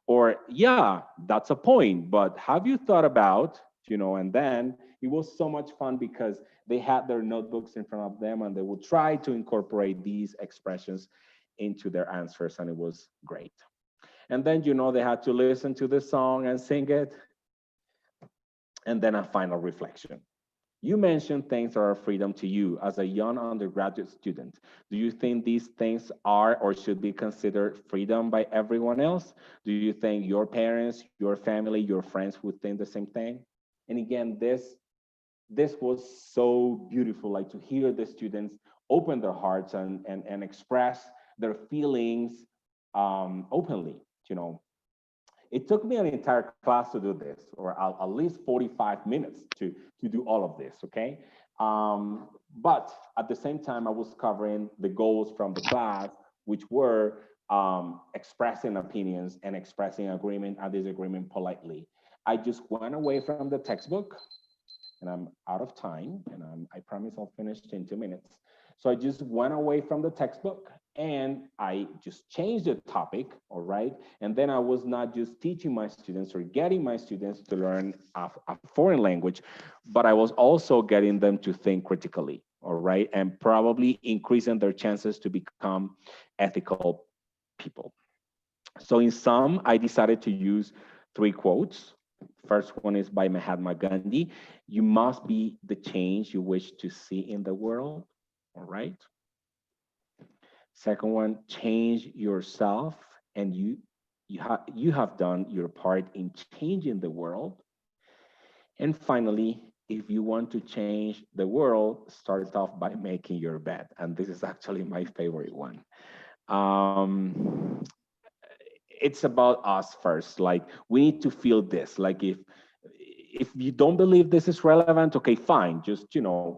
or yeah, that's a point, but have you thought about, and then it was so much fun because they had their notebooks in front of them and they would try to incorporate these expressions into their answers, and it was great. And then, they had to listen to the song and sing it. And then a final reflection. You mentioned things that are freedom to you as a young undergraduate student. Do you think these things are or should be considered freedom by everyone else? Do you think your parents, your family, your friends would think the same thing? And again, this was so beautiful, like to hear the students open their hearts and express their feelings openly. It took me an entire class to do this, or at least 45 minutes to do all of this, okay? But at the same time, I was covering the goals from the class, which were expressing opinions and expressing agreement and disagreement politely. I just went away from the textbook, and I'm out of time, and I promise I'll finish in 2 minutes. So I just went away from the textbook and I just changed the topic, all right? And then I was not just teaching my students or getting my students to learn a foreign language, but I was also getting them to think critically, all right? And probably increasing their chances to become ethical people. So in sum, I decided to use 3 quotes. First one is by Mahatma Gandhi. You must be the change you wish to see in the world, all right? Second one, change yourself, and you have done your part in changing the world. And finally, if you want to change the world, start off by making your bed. And this is actually my favorite one. It's about us first. Like we need to feel this. Like if you don't believe this is relevant, okay, fine. Just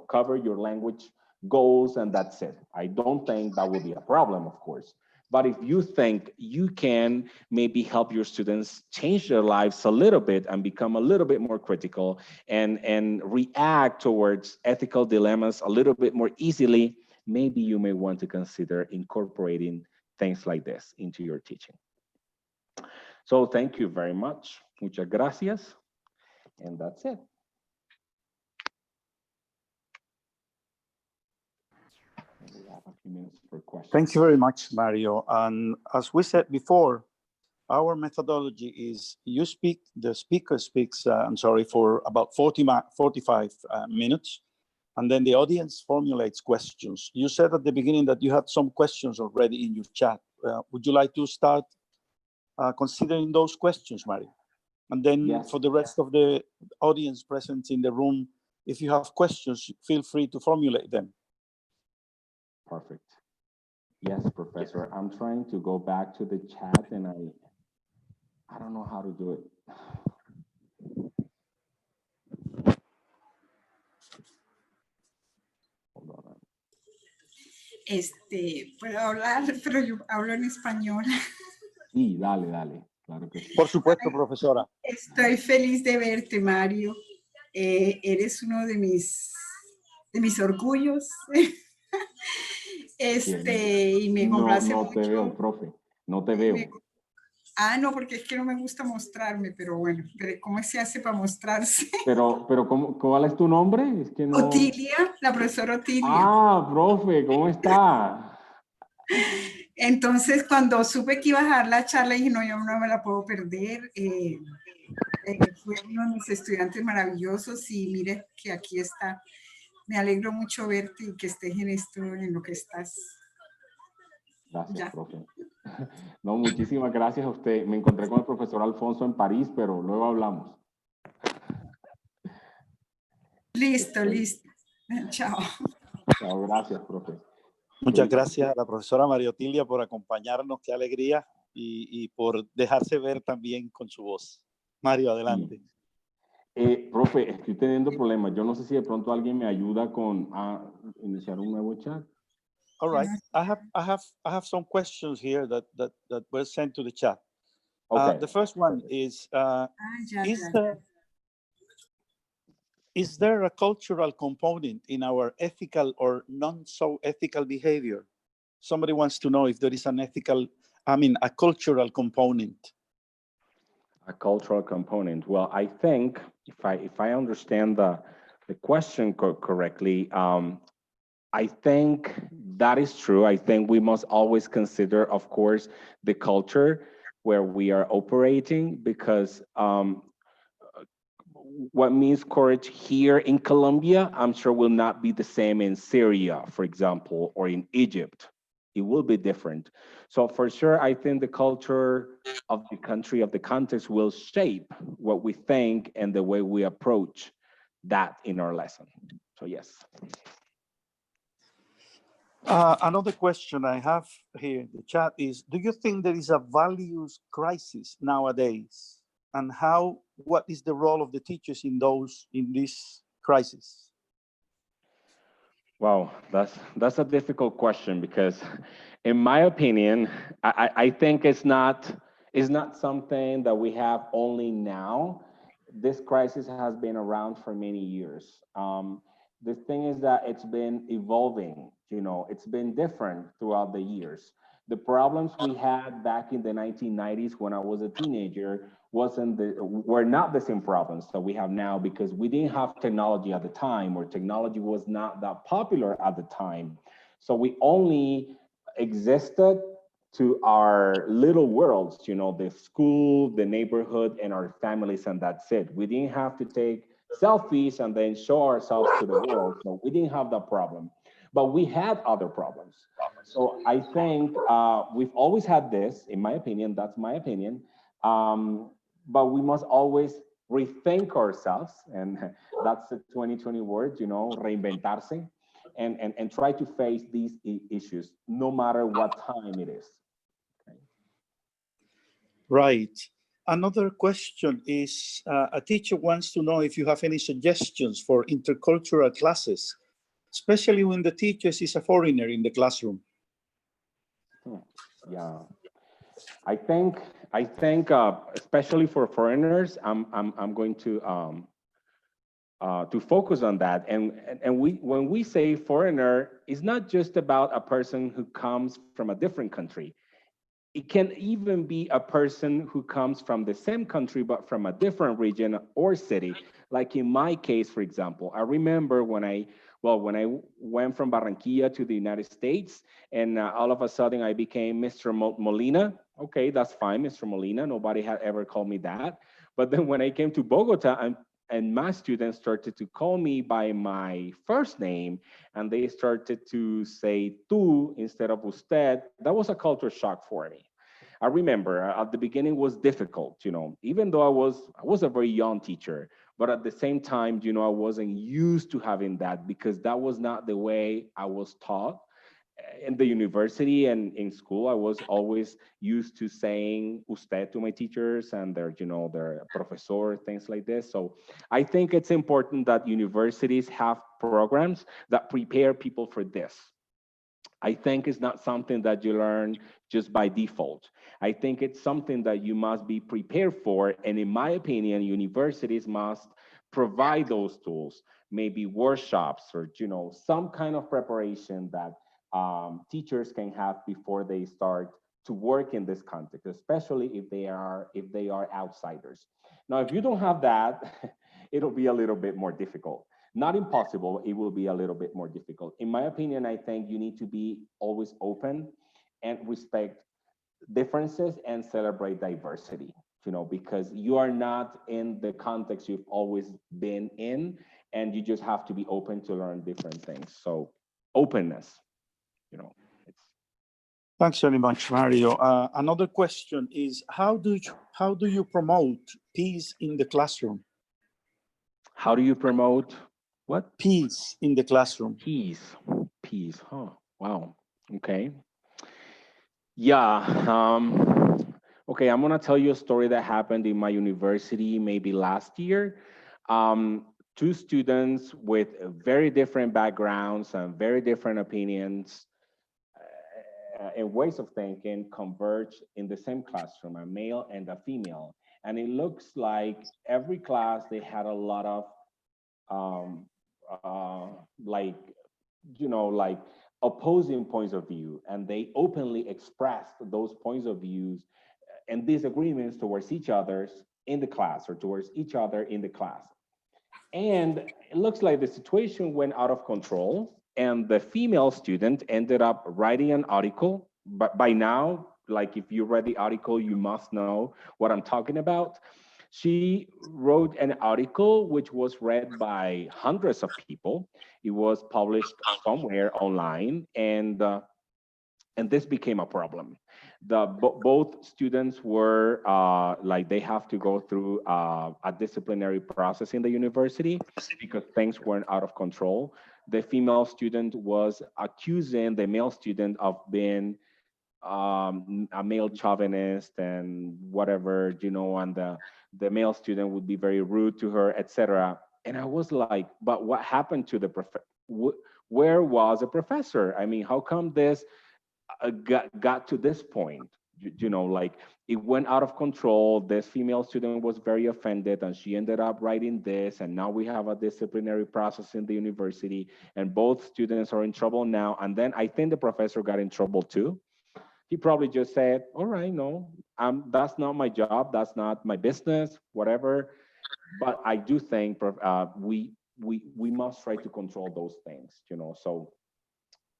cover your language goals and that's it. I don't think that will be a problem, of course. But if you think you can maybe help your students change their lives a little bit and become a little bit more critical and react towards ethical dilemmas a little bit more easily, maybe you may want to consider incorporating things like this into your teaching. So thank you very much. Muchas gracias. And that's it. We have a few minutes for questions. Thank you very much, Mario. And as we said before, our methodology is you speak, the speaker speaks, for about 45 minutes, and then the audience formulates questions. You said at the beginning that you had some questions already in your chat. Would you like to start considering those questions, Mario? And then yes, for the rest of the audience present in the room, if you have questions, feel free to formulate them. Perfect. Yes, Professor. I'm trying to go back to the chat and I don't know how to do it. Hold on. Puedo hablar, pero yo hablo en español. Sí, dale. Claro que sí. Por supuesto, profesora. Estoy feliz de verte, Mario. Eres uno de mis orgullos. Y me complace no mucho. te veo, profe. No te veo. No, porque es que no me gusta mostrarme, pero bueno, ¿cómo se hace para mostrarse? Pero ¿cuál es tu nombre? Es que no... Otilia, la profesora Otilia. Profe, ¿cómo está? Entonces, cuando supe que iba a dar la charla, dije, no, yo no me la puedo perder. Fue uno de mis estudiantes maravillosos y mire que aquí está. Me alegro mucho verte y que estés en esto, en lo que estás. Gracias, profe. No, muchísimas gracias a usted. Me encontré con el profesor Alfonso en París, pero luego hablamos. Listo, listo. Chao. Chao, gracias, profe. Muchas gracias a la profesora María Otilia por acompañarnos, qué alegría, y por dejarse ver también con su voz. Mario, adelante. Profe, estoy teniendo problemas. Yo no sé si de pronto alguien me ayuda con iniciar un nuevo chat. All right, I have some questions here that were sent to the chat. Okay. The first one is, Ya. is there a cultural component in our ethical or non-so-ethical behavior? Somebody wants to know if there is a cultural component. A cultural component. Well, I think if I understand the question correctly, I think that is true. I think we must always consider, of course, the culture where we are operating, because what means courage here in Colombia, I'm sure will not be the same in Syria, for example, or in Egypt. It will be different. So for sure, I think the culture of the country, of the context, will shape what we think and the way we approach that in our lesson. So yes. Another question I have here in the chat is, do you think there is a values crisis nowadays? And what is the role of the teachers in this crisis? Wow, that's a difficult question, because in my opinion, I think it's not something that we have only now. This crisis has been around for many years. The thing is that it's been evolving, it's been different throughout the years. The problems we had back in the 1990s when I was a teenager were not the same problems that we have now, because we didn't have technology at the time, or technology was not that popular at the time. So we only existed to our little worlds, the school, the neighborhood, and our families, and that's it. We didn't have to take selfies and then show ourselves to the world. So we didn't have that problem, but we had other problems. So I think we've always had this, in my opinion, that's my opinion. But we must always rethink ourselves, and that's the 2020 word, reinventarse, and try to face these issues, no matter what time it is. Okay. Right. Another question is, a teacher wants to know if you have any suggestions for intercultural classes, especially when the teacher is a foreigner in the classroom. Yeah, I think especially for foreigners, I'm going to focus on that. And when we say foreigner, it's not just about a person who comes from a different country. It can even be a person who comes from the same country, but from a different region or city. Like in my case, for example, I remember when I went from Barranquilla to the United States, and all of a sudden I became Mr. Molina. Okay, that's fine, Mr. Molina. Nobody had ever called me that. But then when I came to Bogota, and my students started to call me by my first name, and they started to say tú instead of usted. That was a culture shock for me. I remember at the beginning was difficult, even though I was a very young teacher, but at the same time, I wasn't used to having that, because that was not the way I was taught. In the university and in school, I was always used to saying usted to my teachers and their professor, things like this. So I think it's important that universities have programs that prepare people for this. I think it's not something that you learn just by default. I think it's something that you must be prepared for. And in my opinion, universities must provide those tools, maybe workshops or, some kind of preparation that teachers can have before they start to work in this context, especially if they are outsiders. Now, if you don't have that, it'll be a little bit more difficult. Not impossible, it will be a little bit more difficult. In my opinion, I think you need to be always open and respect differences and celebrate diversity, because you are not in the context you've always been in, and you just have to be open to learn different things. So openness, Thanks very much, Mario. Another question is, how do you promote peace in the classroom? How do you promote What? Peace in the classroom. Peace. Peace, huh? Wow. Okay. Yeah. Okay, I'm gonna tell you a story that happened in my university maybe last year. Two students with very different backgrounds and very different opinions and ways of thinking converge in the same classroom, a male and a female. And it looks like every class they had a lot of um, like like opposing points of view, and they openly expressed those points of views and disagreements towards each other's in the class or towards each other in the class. And it looks like the situation went out of control, and the female student ended up writing an article. But by now, like if you read the article, you must know what I'm talking about. She wrote an article which was read by hundreds of people. It was published somewhere online, and this became a problem. Both students were like they have to go through a disciplinary process in the university because things weren't out of control. The female student was accusing the male student of being a male chauvinist and whatever, and the male student would be very rude to her, etc. And I was like, but what happened to the where was a professor? I mean, how come this got to this point? Like it went out of control. This female student was very offended and she ended up writing this, and now we have a disciplinary process in the university, and both students are in trouble now. And then I think the professor got in trouble too. He probably just said, all right, no, that's not my job, that's not my business, whatever. But I do think we must try to control those things. So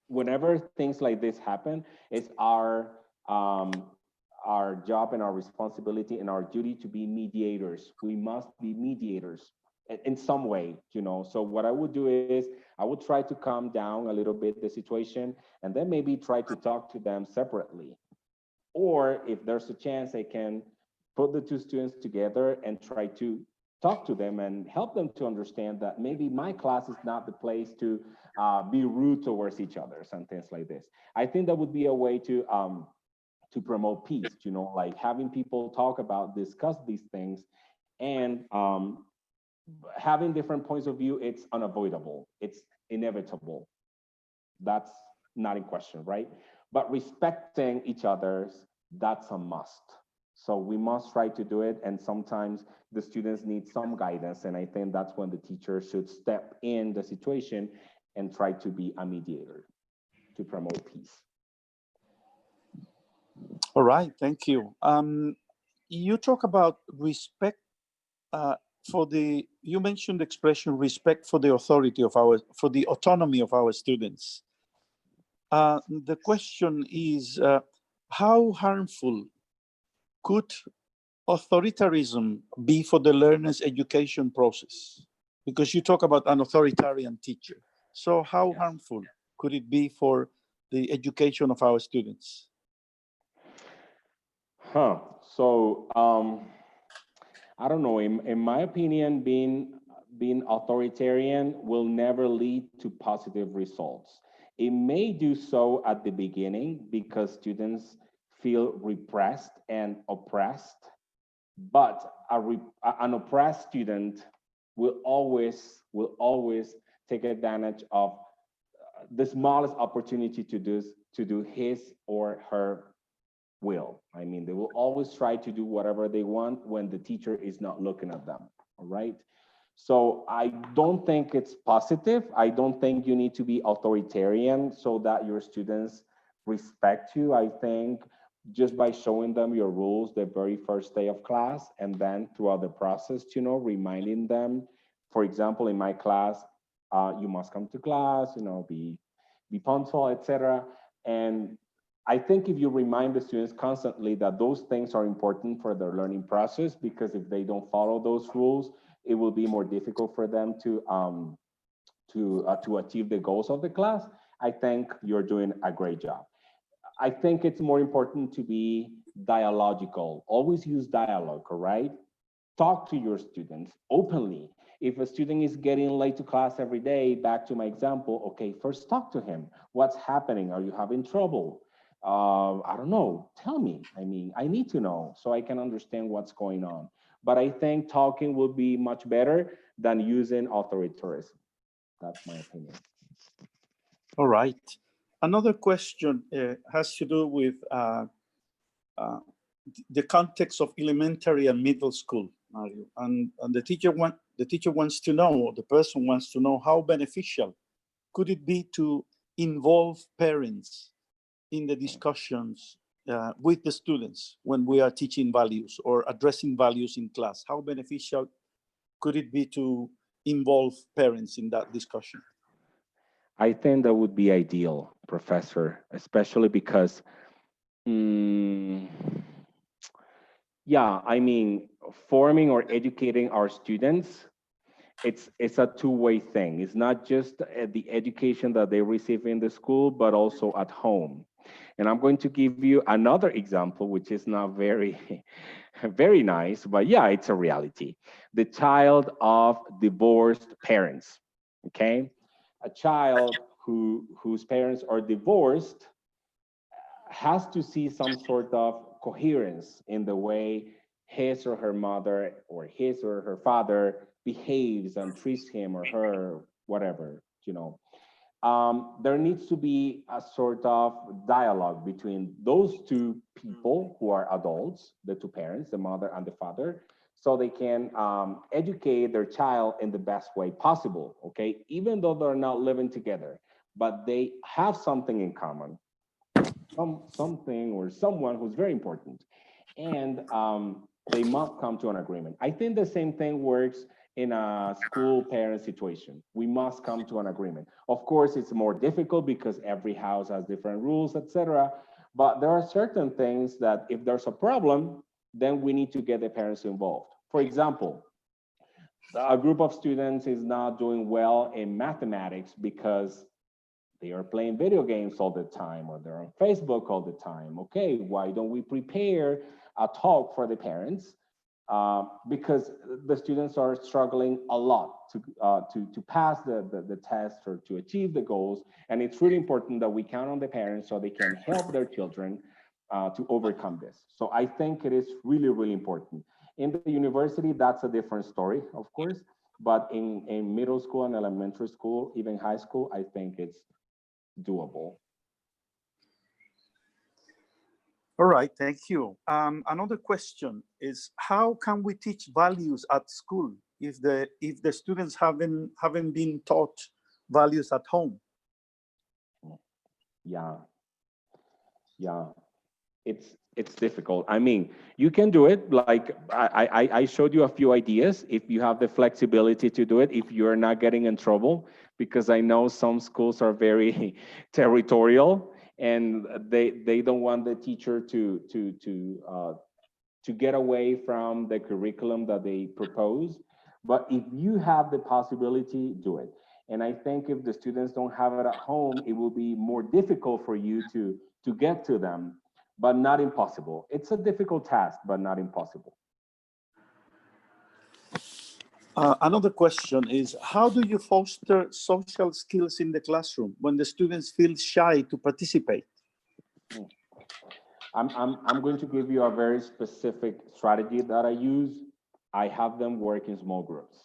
whenever things like this happen, it's our job and our responsibility and our duty to be mediators. We must be mediators in some way. So what I would do is I would try to calm down a little bit the situation, and then maybe try to talk to them separately. Or if there's a chance, I can put the two students together and try to talk to them and help them to understand that maybe my class is not the place to be rude towards each other and things like this. I think that would be a way to promote peace, like having people talk about, discuss these things, and having different points of view. It's unavoidable, it's inevitable, that's not in question, right? But respecting each other's, that's a must. So we must try to do it, and sometimes the students need some guidance, and I think that's when the teacher should step in the situation and try to be a mediator to promote peace. All right, thank you. You talk about respect you mentioned the expression respect for the authority for the autonomy of our students. The question is, how harmful could authoritarianism be for the learner's education process? Because you talk about an authoritarian teacher. So how harmful could it be for the education of our students? So I don't know. In my opinion, being authoritarian will never lead to positive results. It may do so at the beginning because students feel repressed and oppressed, but an oppressed student will always take advantage of the smallest opportunity to do his or her will. I mean, they will always try to do whatever they want when the teacher is not looking at them, all right? So I don't think it's positive. I don't think you need to be authoritarian so that your students respect you. I think just by showing them your rules the very first day of class, and then throughout the process, reminding them, for example, in my class, you must come to class, be punctual, etc. And I think if you remind the students constantly that those things are important for their learning process, because if they don't follow those rules, it will be more difficult for them to achieve the goals of the class. I think you're doing a great job. I think it's more important to be dialogical. Always use dialogue, all right? Talk to your students openly. If a student is getting late to class every day, back to my example, okay, first talk to him. What's happening? Are you having trouble? I don't know, tell me. I mean, I need to know so I can understand what's going on. But I think talking will be much better than using authoritarianism. That's my opinion. All right. Another question has to do with the context of elementary and middle school, Mario. And the teacher wants to know, the person wants to know, how beneficial could it be to involve parents in the discussions with the students when we are teaching values or addressing values in class? How beneficial could it be to involve parents in that discussion? I think that would be ideal, Professor, especially because, yeah, I mean, forming or educating our students, it's a two-way thing. It's not just the education that they receive in the school, but also at home. And I'm going to give you another example, which is not very, very nice, but yeah, it's a reality. The child of divorced parents, okay? A child whose parents are divorced has to see some sort of coherence in the way his or her mother or his or her father behaves and treats him or her, whatever, you know. There needs to be a sort of dialogue between those two people who are adults, the two parents, the mother and the father, so they can educate their child in the best way possible, okay? Even though they're not living together, but they have something in common, something or someone who's very important. And they must come to an agreement. I think the same thing works in a school parent situation. We must come to an agreement. Of course, it's more difficult because every house has different rules, etc. But there are certain things that if there's a problem, then we need to get the parents involved. For example, a group of students is not doing well in mathematics because they are playing video games all the time or they're on Facebook all the time. Okay, why don't we prepare a talk for the parents? Because the students are struggling a lot to pass the test or to achieve the goals. And it's really important that we count on the parents so they can help their children to overcome this. So I think it is really, really important. In the university, that's a different story, of course. But in middle school and elementary school, even high school, I think it's doable. All right, thank you. Another question is, how can we teach values at school if the students haven't been taught values at home? Yeah, it's difficult. I mean, you can do it. Like I showed you a few ideas. If you have the flexibility to do it, if you're not getting in trouble, because I know some schools are very territorial and they don't want the teacher to get away from the curriculum that they propose. But if you have the possibility, do it. And I think if the students don't have it at home, it will be more difficult for you to get to them, but not impossible. It's a difficult task, but not impossible. Another question is, how do you foster social skills in the classroom when the students feel shy to participate? I'm going to give you a very specific strategy that I use. I have them work in small groups,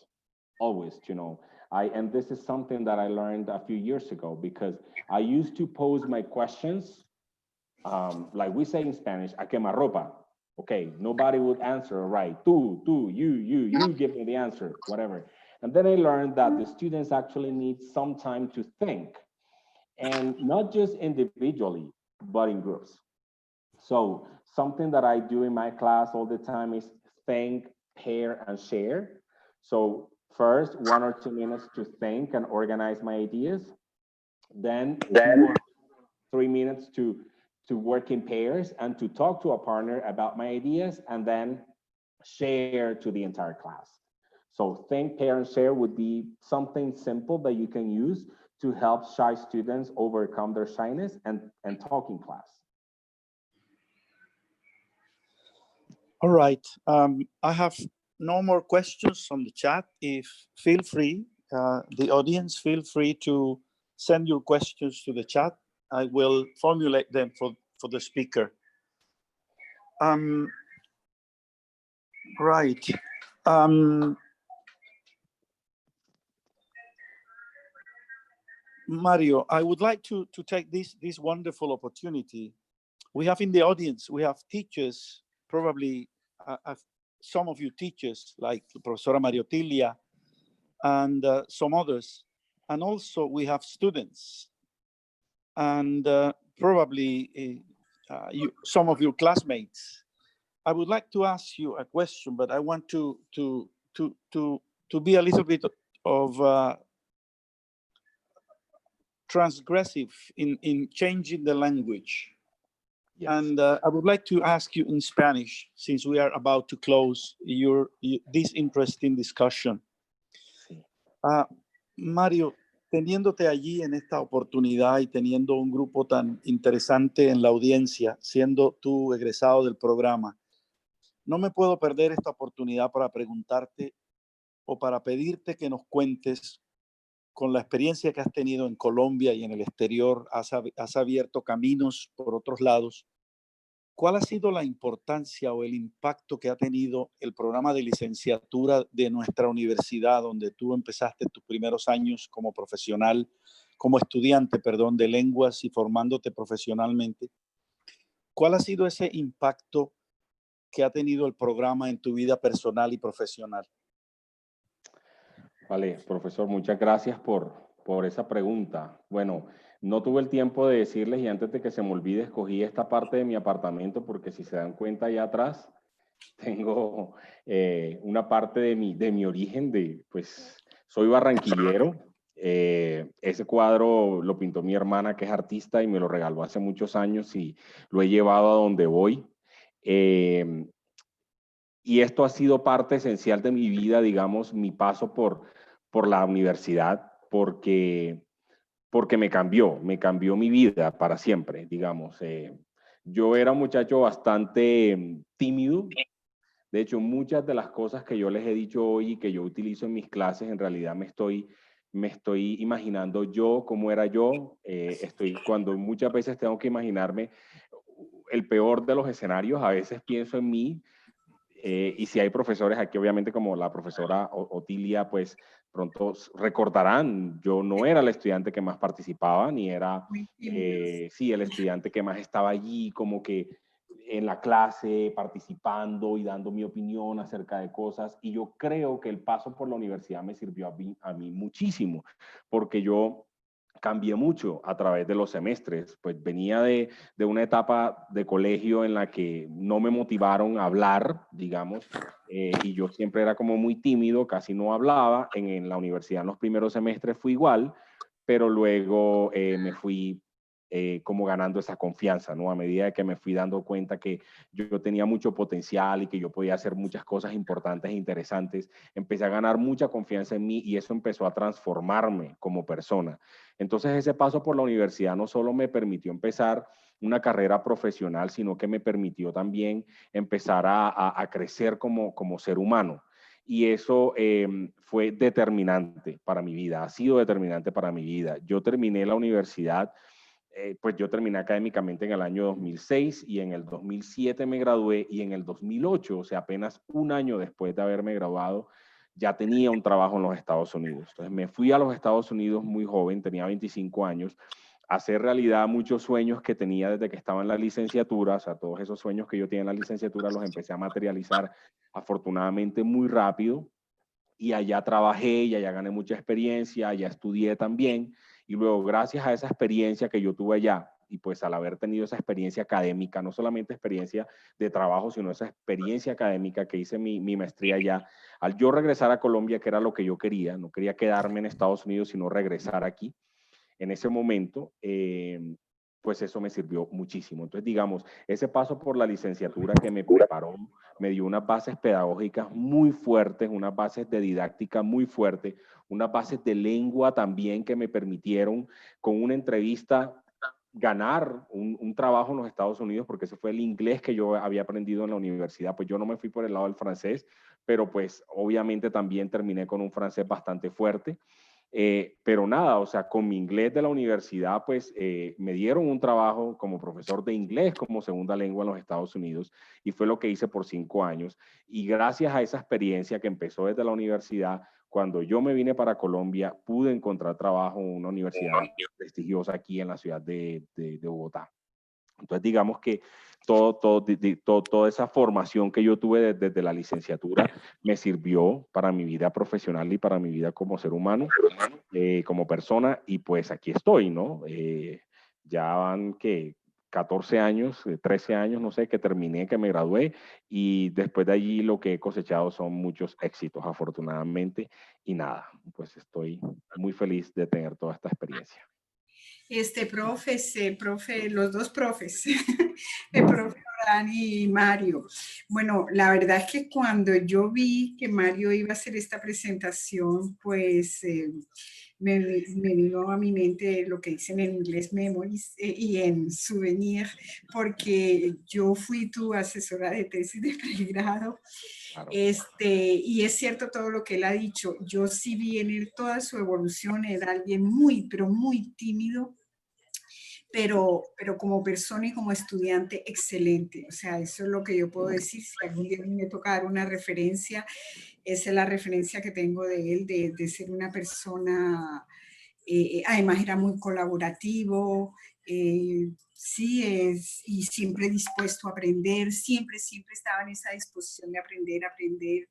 always, you know. And this is something that I learned a few years ago because I used to pose my questions, like we say in Spanish, a quemarropa. Okay, nobody would answer, right? Tú, you give me the answer, whatever. And then I learned that the students actually need some time to think, and not just individually, but in groups. So something that I do in my class all the time is think, pair, and share. So first, 1 or 2 minutes to think and organize my ideas. Then 2 or 3 minutes to work in pairs and to talk to a partner about my ideas, and then share to the entire class. So think, pair, and share would be something simple that you can use to help shy students overcome their shyness and talk in class. All right. I have no more questions on the chat. Feel free, the audience, feel free to send your questions to the chat. I will formulate them for the speaker. Right. Mario, I would like to take this wonderful opportunity. We have in the audience, we have teachers, probably some of you teachers, like Professora Mariotilia and some others. And also we have students and probably some of your classmates. I would like to ask you a question, but I want to be a little bit of transgressive in changing the language. Yes. And I would like to ask you in Spanish, since we are about to close this interesting discussion. Mario, teniéndote allí en esta oportunidad y teniendo un grupo tan interesante en la audiencia, siendo tú egresado del programa, no me puedo perder esta oportunidad para preguntarte o para pedirte que nos cuentes, con la experiencia que has tenido en Colombia y en el exterior, has abierto caminos por otros lados. ¿Cuál ha sido la importancia o el impacto que ha tenido el programa de licenciatura de nuestra universidad, donde tú empezaste tus primeros años como profesional, como estudiante, perdón, de lenguas y formándote profesionalmente? ¿Cuál ha sido ese impacto que ha tenido el programa en tu vida personal y profesional? Vale, profesor, muchas gracias por esa pregunta. Bueno, no tuve el tiempo de decirles y antes de que se me olvide, escogí esta parte de mi apartamento porque si se dan cuenta allá atrás, tengo una parte de mi origen, pues soy barranquillero. Ese cuadro lo pintó mi hermana que es artista y me lo regaló hace muchos años y lo he llevado a donde voy. Y esto ha sido parte esencial de mi vida, digamos, mi paso por la universidad, porque me cambió mi vida para siempre, digamos. Yo era un muchacho bastante tímido. De hecho, muchas de las cosas que yo les he dicho hoy y que yo utilizo en mis clases, en realidad me estoy imaginando yo cómo era yo. Cuando muchas veces tengo que imaginarme el peor de los escenarios, a veces pienso en mí. Y si hay profesores aquí, obviamente como la profesora Otilia, pues pronto recordarán, yo no era el estudiante que más participaba, ni era, sí, el estudiante que más estaba allí como que en la clase participando y dando mi opinión acerca de cosas. Y yo creo que el paso por la universidad me sirvió a mí muchísimo, porque yo cambié mucho a través de los semestres, pues venía de una etapa de colegio en la que no me motivaron a hablar, digamos, y yo siempre era como muy tímido, casi no hablaba. En la universidad en los primeros semestres fui igual, pero luego me fui como ganando esa confianza, ¿no? A medida que me fui dando cuenta que yo tenía mucho potencial y que yo podía hacer muchas cosas importantes e interesantes, empecé a ganar mucha confianza en mí y eso empezó a transformarme como persona. Entonces ese paso por la universidad no solo me permitió empezar una carrera profesional, sino que me permitió también empezar a crecer como ser humano. Y eso fue determinante para mi vida, ha sido determinante para mi vida. Yo terminé la universidad, pues yo terminé académicamente en el año 2006 y en el 2007 me gradué y en el 2008, o sea, apenas un año después de haberme graduado, ya tenía un trabajo en los Estados Unidos. Entonces me fui a los Estados Unidos muy joven, tenía 25 años, a hacer realidad muchos sueños que tenía desde que estaba en la licenciatura. O sea, todos esos sueños que yo tenía en la licenciatura los empecé a materializar afortunadamente muy rápido. Y allá trabajé y allá gané mucha experiencia, allá estudié también. Y luego, gracias a esa experiencia que yo tuve allá, y pues al haber tenido esa experiencia académica, no solamente experiencia de trabajo, sino esa experiencia académica que hice mi maestría allá, al yo regresar a Colombia, que era lo que yo quería, no quería quedarme en Estados Unidos, sino regresar aquí, en ese momento, pues eso me sirvió muchísimo. Entonces, digamos, ese paso por la licenciatura que me preparó, me dio unas bases pedagógicas muy fuertes, unas bases de didáctica muy fuertes, unas bases de lengua también que me permitieron, con una entrevista ganar un trabajo en los Estados Unidos, porque ese fue el inglés que yo había aprendido en la universidad. Pues yo no me fui por el lado del francés, pero pues obviamente también terminé con un francés bastante fuerte. Pero nada, o sea, con mi inglés de la universidad, pues me dieron un trabajo como profesor de inglés como segunda lengua en los Estados Unidos, y fue lo que hice por 5 años. Y gracias a esa experiencia que empezó desde la universidad, cuando yo me vine para Colombia, pude encontrar trabajo en una universidad prestigiosa aquí en la ciudad de Bogotá. Entonces, digamos que toda esa formación que yo tuve desde la licenciatura me sirvió para mi vida profesional y para mi vida como ser humano, como persona, y pues aquí estoy, ¿no? Ya van que 14 años, 13 años, no sé, que terminé, que me gradué, y después de allí lo que he cosechado son muchos éxitos, afortunadamente, y nada, pues estoy muy feliz de tener toda esta experiencia. Profe, los dos profes, el profe Orán y Mario. Bueno, la verdad es que cuando yo vi que Mario iba a hacer esta presentación, pues me vino a mi mente lo que dicen en inglés memories y en souvenir, porque yo fui tu asesora de tesis de pregrado. Claro. Y es cierto todo lo que él ha dicho. Yo sí vi en él toda su evolución. Era alguien muy, pero muy tímido, pero como persona y como estudiante, excelente. O sea, eso es lo que yo puedo decir. Si algún día a mí me toca dar una referencia, esa es la referencia que tengo de él, de ser una persona, además era muy colaborativo, sí, y siempre dispuesto a aprender, siempre estaba en esa disposición de aprender,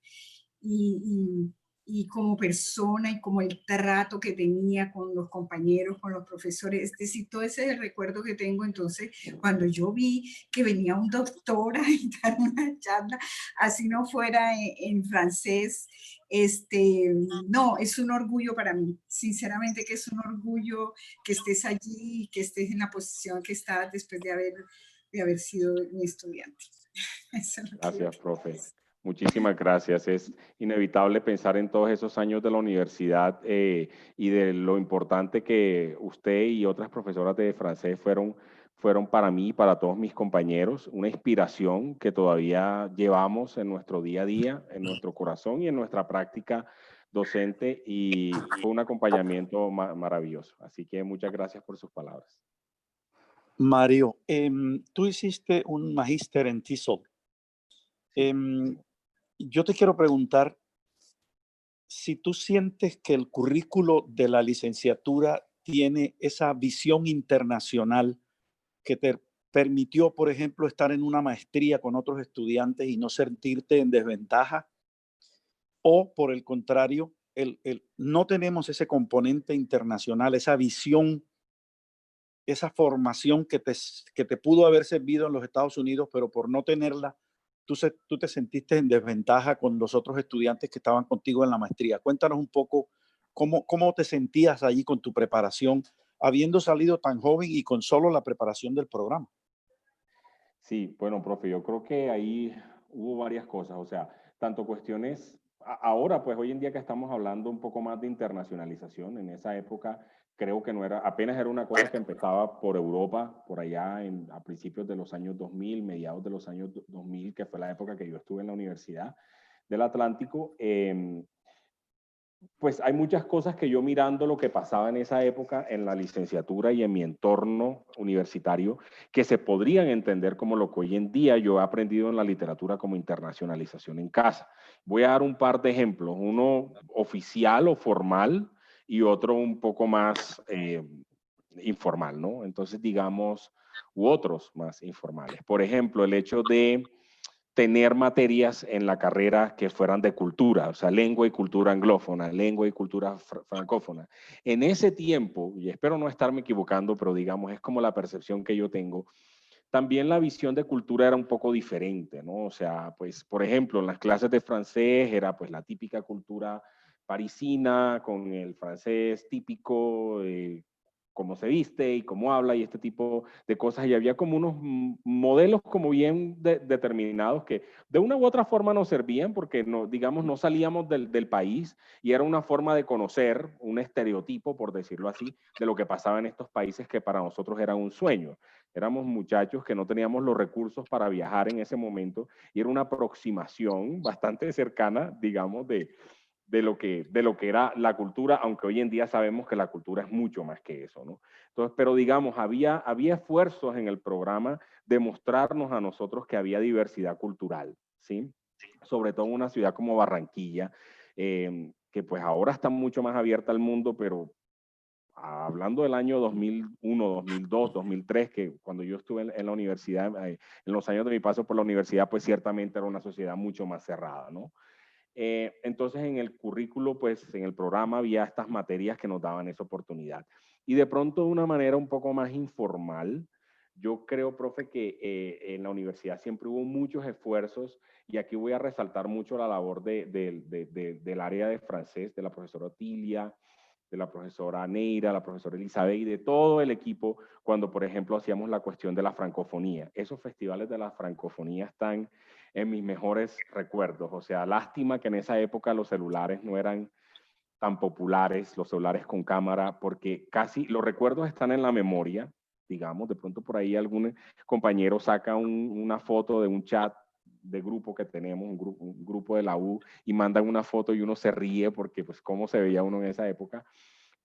y como persona y como el trato que tenía con los compañeros, con los profesores, es decir, todo ese es el recuerdo que tengo. Entonces, cuando yo vi que venía un doctor a dar una charla, así no fuera en francés, no, es un orgullo para mí, sinceramente que es un orgullo que estés allí y que estés en la posición que estás después de haber sido mi estudiante. Eso es lo Gracias, que profe. Muchísimas gracias. Es inevitable pensar en todos esos años de la universidad y de lo importante que usted y otras profesoras de francés fueron para mí y para todos mis compañeros. Una inspiración que todavía llevamos en nuestro día a día, en nuestro corazón y en nuestra práctica docente, y fue un acompañamiento maravilloso. Así que muchas gracias por sus palabras. Mario, tú hiciste un magíster en TESOL. Yo te quiero preguntar si tú sientes que el currículo de la licenciatura tiene esa visión internacional que te permitió, por ejemplo, estar en una maestría con otros estudiantes y no sentirte en desventaja, o por el contrario, no tenemos ese componente internacional, esa visión, esa formación que te pudo haber servido en los Estados Unidos, pero por no tenerla, tú te sentiste en desventaja con los otros estudiantes que estaban contigo en la maestría. Cuéntanos un poco cómo te sentías allí con tu preparación, habiendo salido tan joven y con solo la preparación del programa. Sí, bueno, profe, yo creo que ahí hubo varias cosas, o sea, tanto cuestiones, ahora pues hoy en día que estamos hablando un poco más de internacionalización, en esa época creo que no era, apenas era una cosa que empezaba por Europa, por allá a principios de los años 2000, mediados de los años 2000, que fue la época que yo estuve en la Universidad del Atlántico. Pues hay muchas cosas que yo, mirando lo que pasaba en esa época en la licenciatura y en mi entorno universitario, que se podrían entender como lo que hoy en día yo he aprendido en la literatura como internacionalización en casa. Voy a dar un par de ejemplos, uno oficial o formal y otro un poco más informal, ¿no? Entonces, digamos, u otros más informales. Por ejemplo, el hecho de tener materias en la carrera que fueran de cultura, o sea, lengua y cultura anglófona, lengua y cultura francófona. En ese tiempo, y espero no estarme equivocando, pero digamos, es como la percepción que yo tengo, también la visión de cultura era un poco diferente, ¿no? O sea, pues, por ejemplo, en las clases de francés era pues la típica cultura parisina, con el francés típico, cómo se viste y cómo habla y este tipo de cosas. Y había como unos modelos como bien determinados que de una u otra forma nos servían porque, no, digamos, no salíamos del país y era una forma de conocer un estereotipo, por decirlo así, de lo que pasaba en estos países que para nosotros era un sueño. Éramos muchachos que no teníamos los recursos para viajar en ese momento y era una aproximación bastante cercana, digamos, de lo que era la cultura, aunque hoy en día sabemos que la cultura es mucho más que eso, ¿no? Entonces, pero digamos, había esfuerzos en el programa de mostrarnos a nosotros que había diversidad cultural, ¿sí? Sobre todo en una ciudad como Barranquilla, que pues ahora está mucho más abierta al mundo, pero hablando del año 2001, 2002, 2003, que cuando yo estuve en la universidad, en los años de mi paso por la universidad, pues ciertamente era una sociedad mucho más cerrada, ¿no? Entonces en el currículo, pues en el programa había estas materias que nos daban esa oportunidad. Y de pronto de una manera un poco más informal, yo creo, profe, que en la universidad siempre hubo muchos esfuerzos y aquí voy a resaltar mucho la labor del área de francés, de la profesora Otilia, de la profesora Neira, la profesora Elizabeth y de todo el equipo cuando, por ejemplo, hacíamos la cuestión de la francofonía. Esos festivales de la francofonía están en mis mejores recuerdos. O sea, lástima que en esa época los celulares no eran tan populares, los celulares con cámara, porque casi los recuerdos están en la memoria, digamos, de pronto por ahí algún compañero saca una foto de un chat de grupo que tenemos, un grupo de la U, y mandan una foto y uno se ríe porque pues cómo se veía uno en esa época,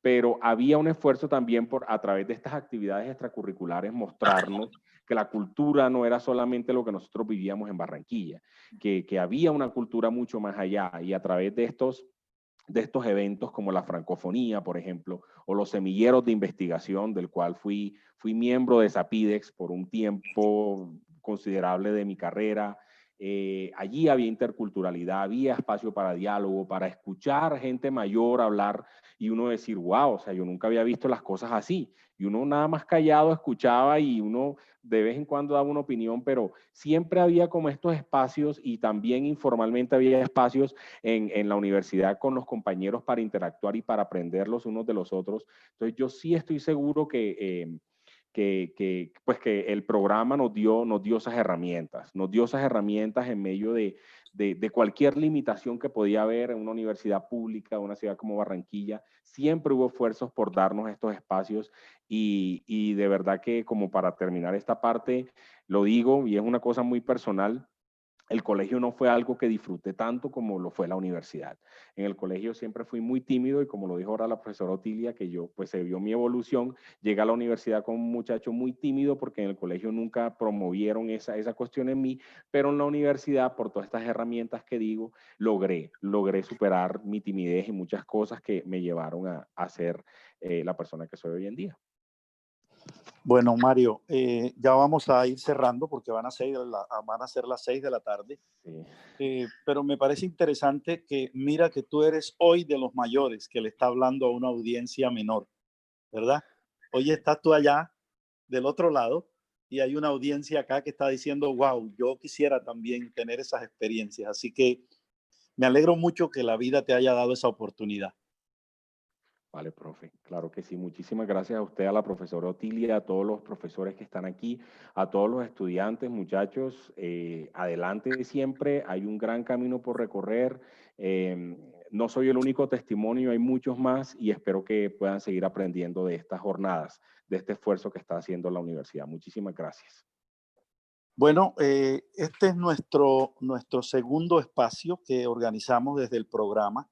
pero había un esfuerzo también por, a través de estas actividades extracurriculares, mostrarnos que la cultura no era solamente lo que nosotros vivíamos en Barranquilla, que había una cultura mucho más allá, y a través de estos eventos como la francofonía, por ejemplo, o los semilleros de investigación, del cual fui miembro de Zapidex por un tiempo considerable de mi carrera. Allí había interculturalidad, había espacio para diálogo, para escuchar gente mayor hablar y uno decir, wow, o sea, yo nunca había visto las cosas así. Y uno nada más callado escuchaba y uno de vez en cuando daba una opinión, pero siempre había como estos espacios y también informalmente había espacios en la universidad con los compañeros para interactuar y para aprender los unos de los otros. Entonces yo sí estoy seguro pues que el programa nos dio esas herramientas en medio de cualquier limitación que podía haber en una universidad pública, una ciudad como Barranquilla. Siempre hubo esfuerzos por darnos estos espacios y de verdad que como para terminar esta parte, lo digo y es una cosa muy personal, el colegio no fue algo que disfruté tanto como lo fue la universidad. En el colegio siempre fui muy tímido y como lo dijo ahora la profesora Otilia, que yo pues se vio mi evolución, llegué a la universidad como un muchacho muy tímido porque en el colegio nunca promovieron esa cuestión en mí, pero en la universidad por todas estas herramientas que digo, logré superar mi timidez y muchas cosas que me llevaron a ser la persona que soy hoy en día. Bueno, Mario, ya vamos a ir cerrando porque van a ser las 6 de la tarde. Sí. Pero me parece interesante que mira que tú eres hoy de los mayores que le está hablando a una audiencia menor, ¿verdad? Hoy estás tú allá del otro lado y hay una audiencia acá que está diciendo, wow, yo quisiera también tener esas experiencias. Así que me alegro mucho que la vida te haya dado esa oportunidad. Vale, profe. Claro que sí. Muchísimas gracias a usted, a la profesora Otilia, a todos los profesores que están aquí, a todos los estudiantes, muchachos. Adelante siempre. Hay un gran camino por recorrer. No soy el único testimonio, hay muchos más y espero que puedan seguir aprendiendo de estas jornadas, de este esfuerzo que está haciendo la universidad. Muchísimas gracias. Bueno, este es nuestro segundo espacio que organizamos desde el programa.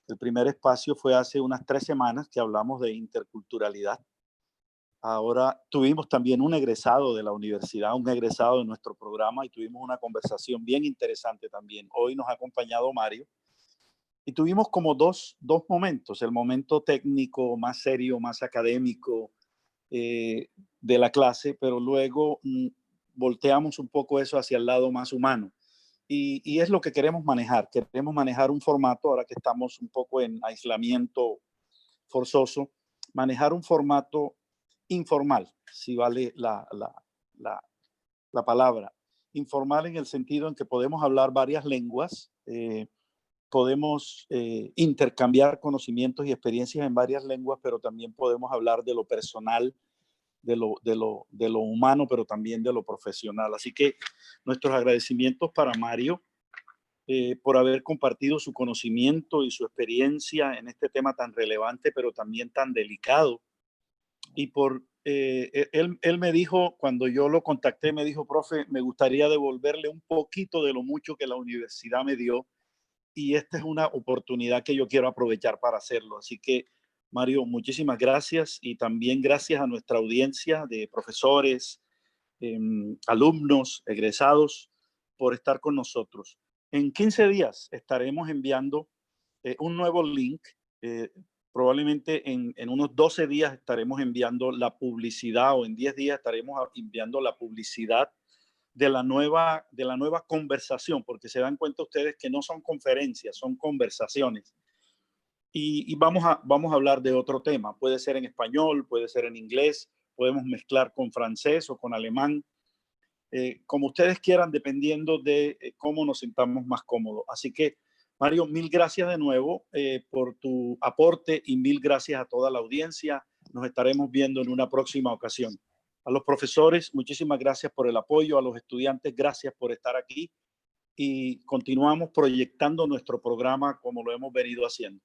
El primer espacio fue hace unas 3 semanas que hablamos de interculturalidad. Ahora tuvimos también un egresado de la universidad, un egresado de nuestro programa y tuvimos una conversación bien interesante también. Hoy nos ha acompañado Mario y tuvimos como dos momentos, el momento técnico más serio, más académico de la clase, pero luego volteamos un poco eso hacia el lado más humano. Y es lo que queremos manejar un formato, ahora que estamos un poco en aislamiento forzoso, manejar un formato informal, si vale la palabra. Informal en el sentido en que podemos hablar varias lenguas, podemos intercambiar conocimientos y experiencias en varias lenguas, pero también podemos hablar de lo personal, de lo humano, pero también de lo profesional. Así que nuestros agradecimientos para Mario por haber compartido su conocimiento y su experiencia en este tema tan relevante, pero también tan delicado. Y por él me dijo, cuando yo lo contacté, me dijo, profe, me gustaría devolverle un poquito de lo mucho que la universidad me dio, y esta es una oportunidad que yo quiero aprovechar para hacerlo. Así que, Mario, muchísimas gracias, y también gracias a nuestra audiencia de profesores, alumnos, egresados, por estar con nosotros. En 15 días estaremos enviando un nuevo link. Probablemente en unos 12 días estaremos enviando la publicidad, o en 10 días estaremos enviando la publicidad de la nueva conversación, porque se dan cuenta ustedes que no son conferencias, son conversaciones. Y vamos a hablar de otro tema. Puede ser en español, puede ser en inglés, podemos mezclar con francés o con alemán, como ustedes quieran, dependiendo de cómo nos sintamos más cómodos. Así que, Mario, mil gracias de nuevo por tu aporte, y mil gracias a toda la audiencia. Nos estaremos viendo en una próxima ocasión. A los profesores, muchísimas gracias por el apoyo. A los estudiantes, gracias por estar aquí. Y continuamos proyectando nuestro programa como lo hemos venido haciendo.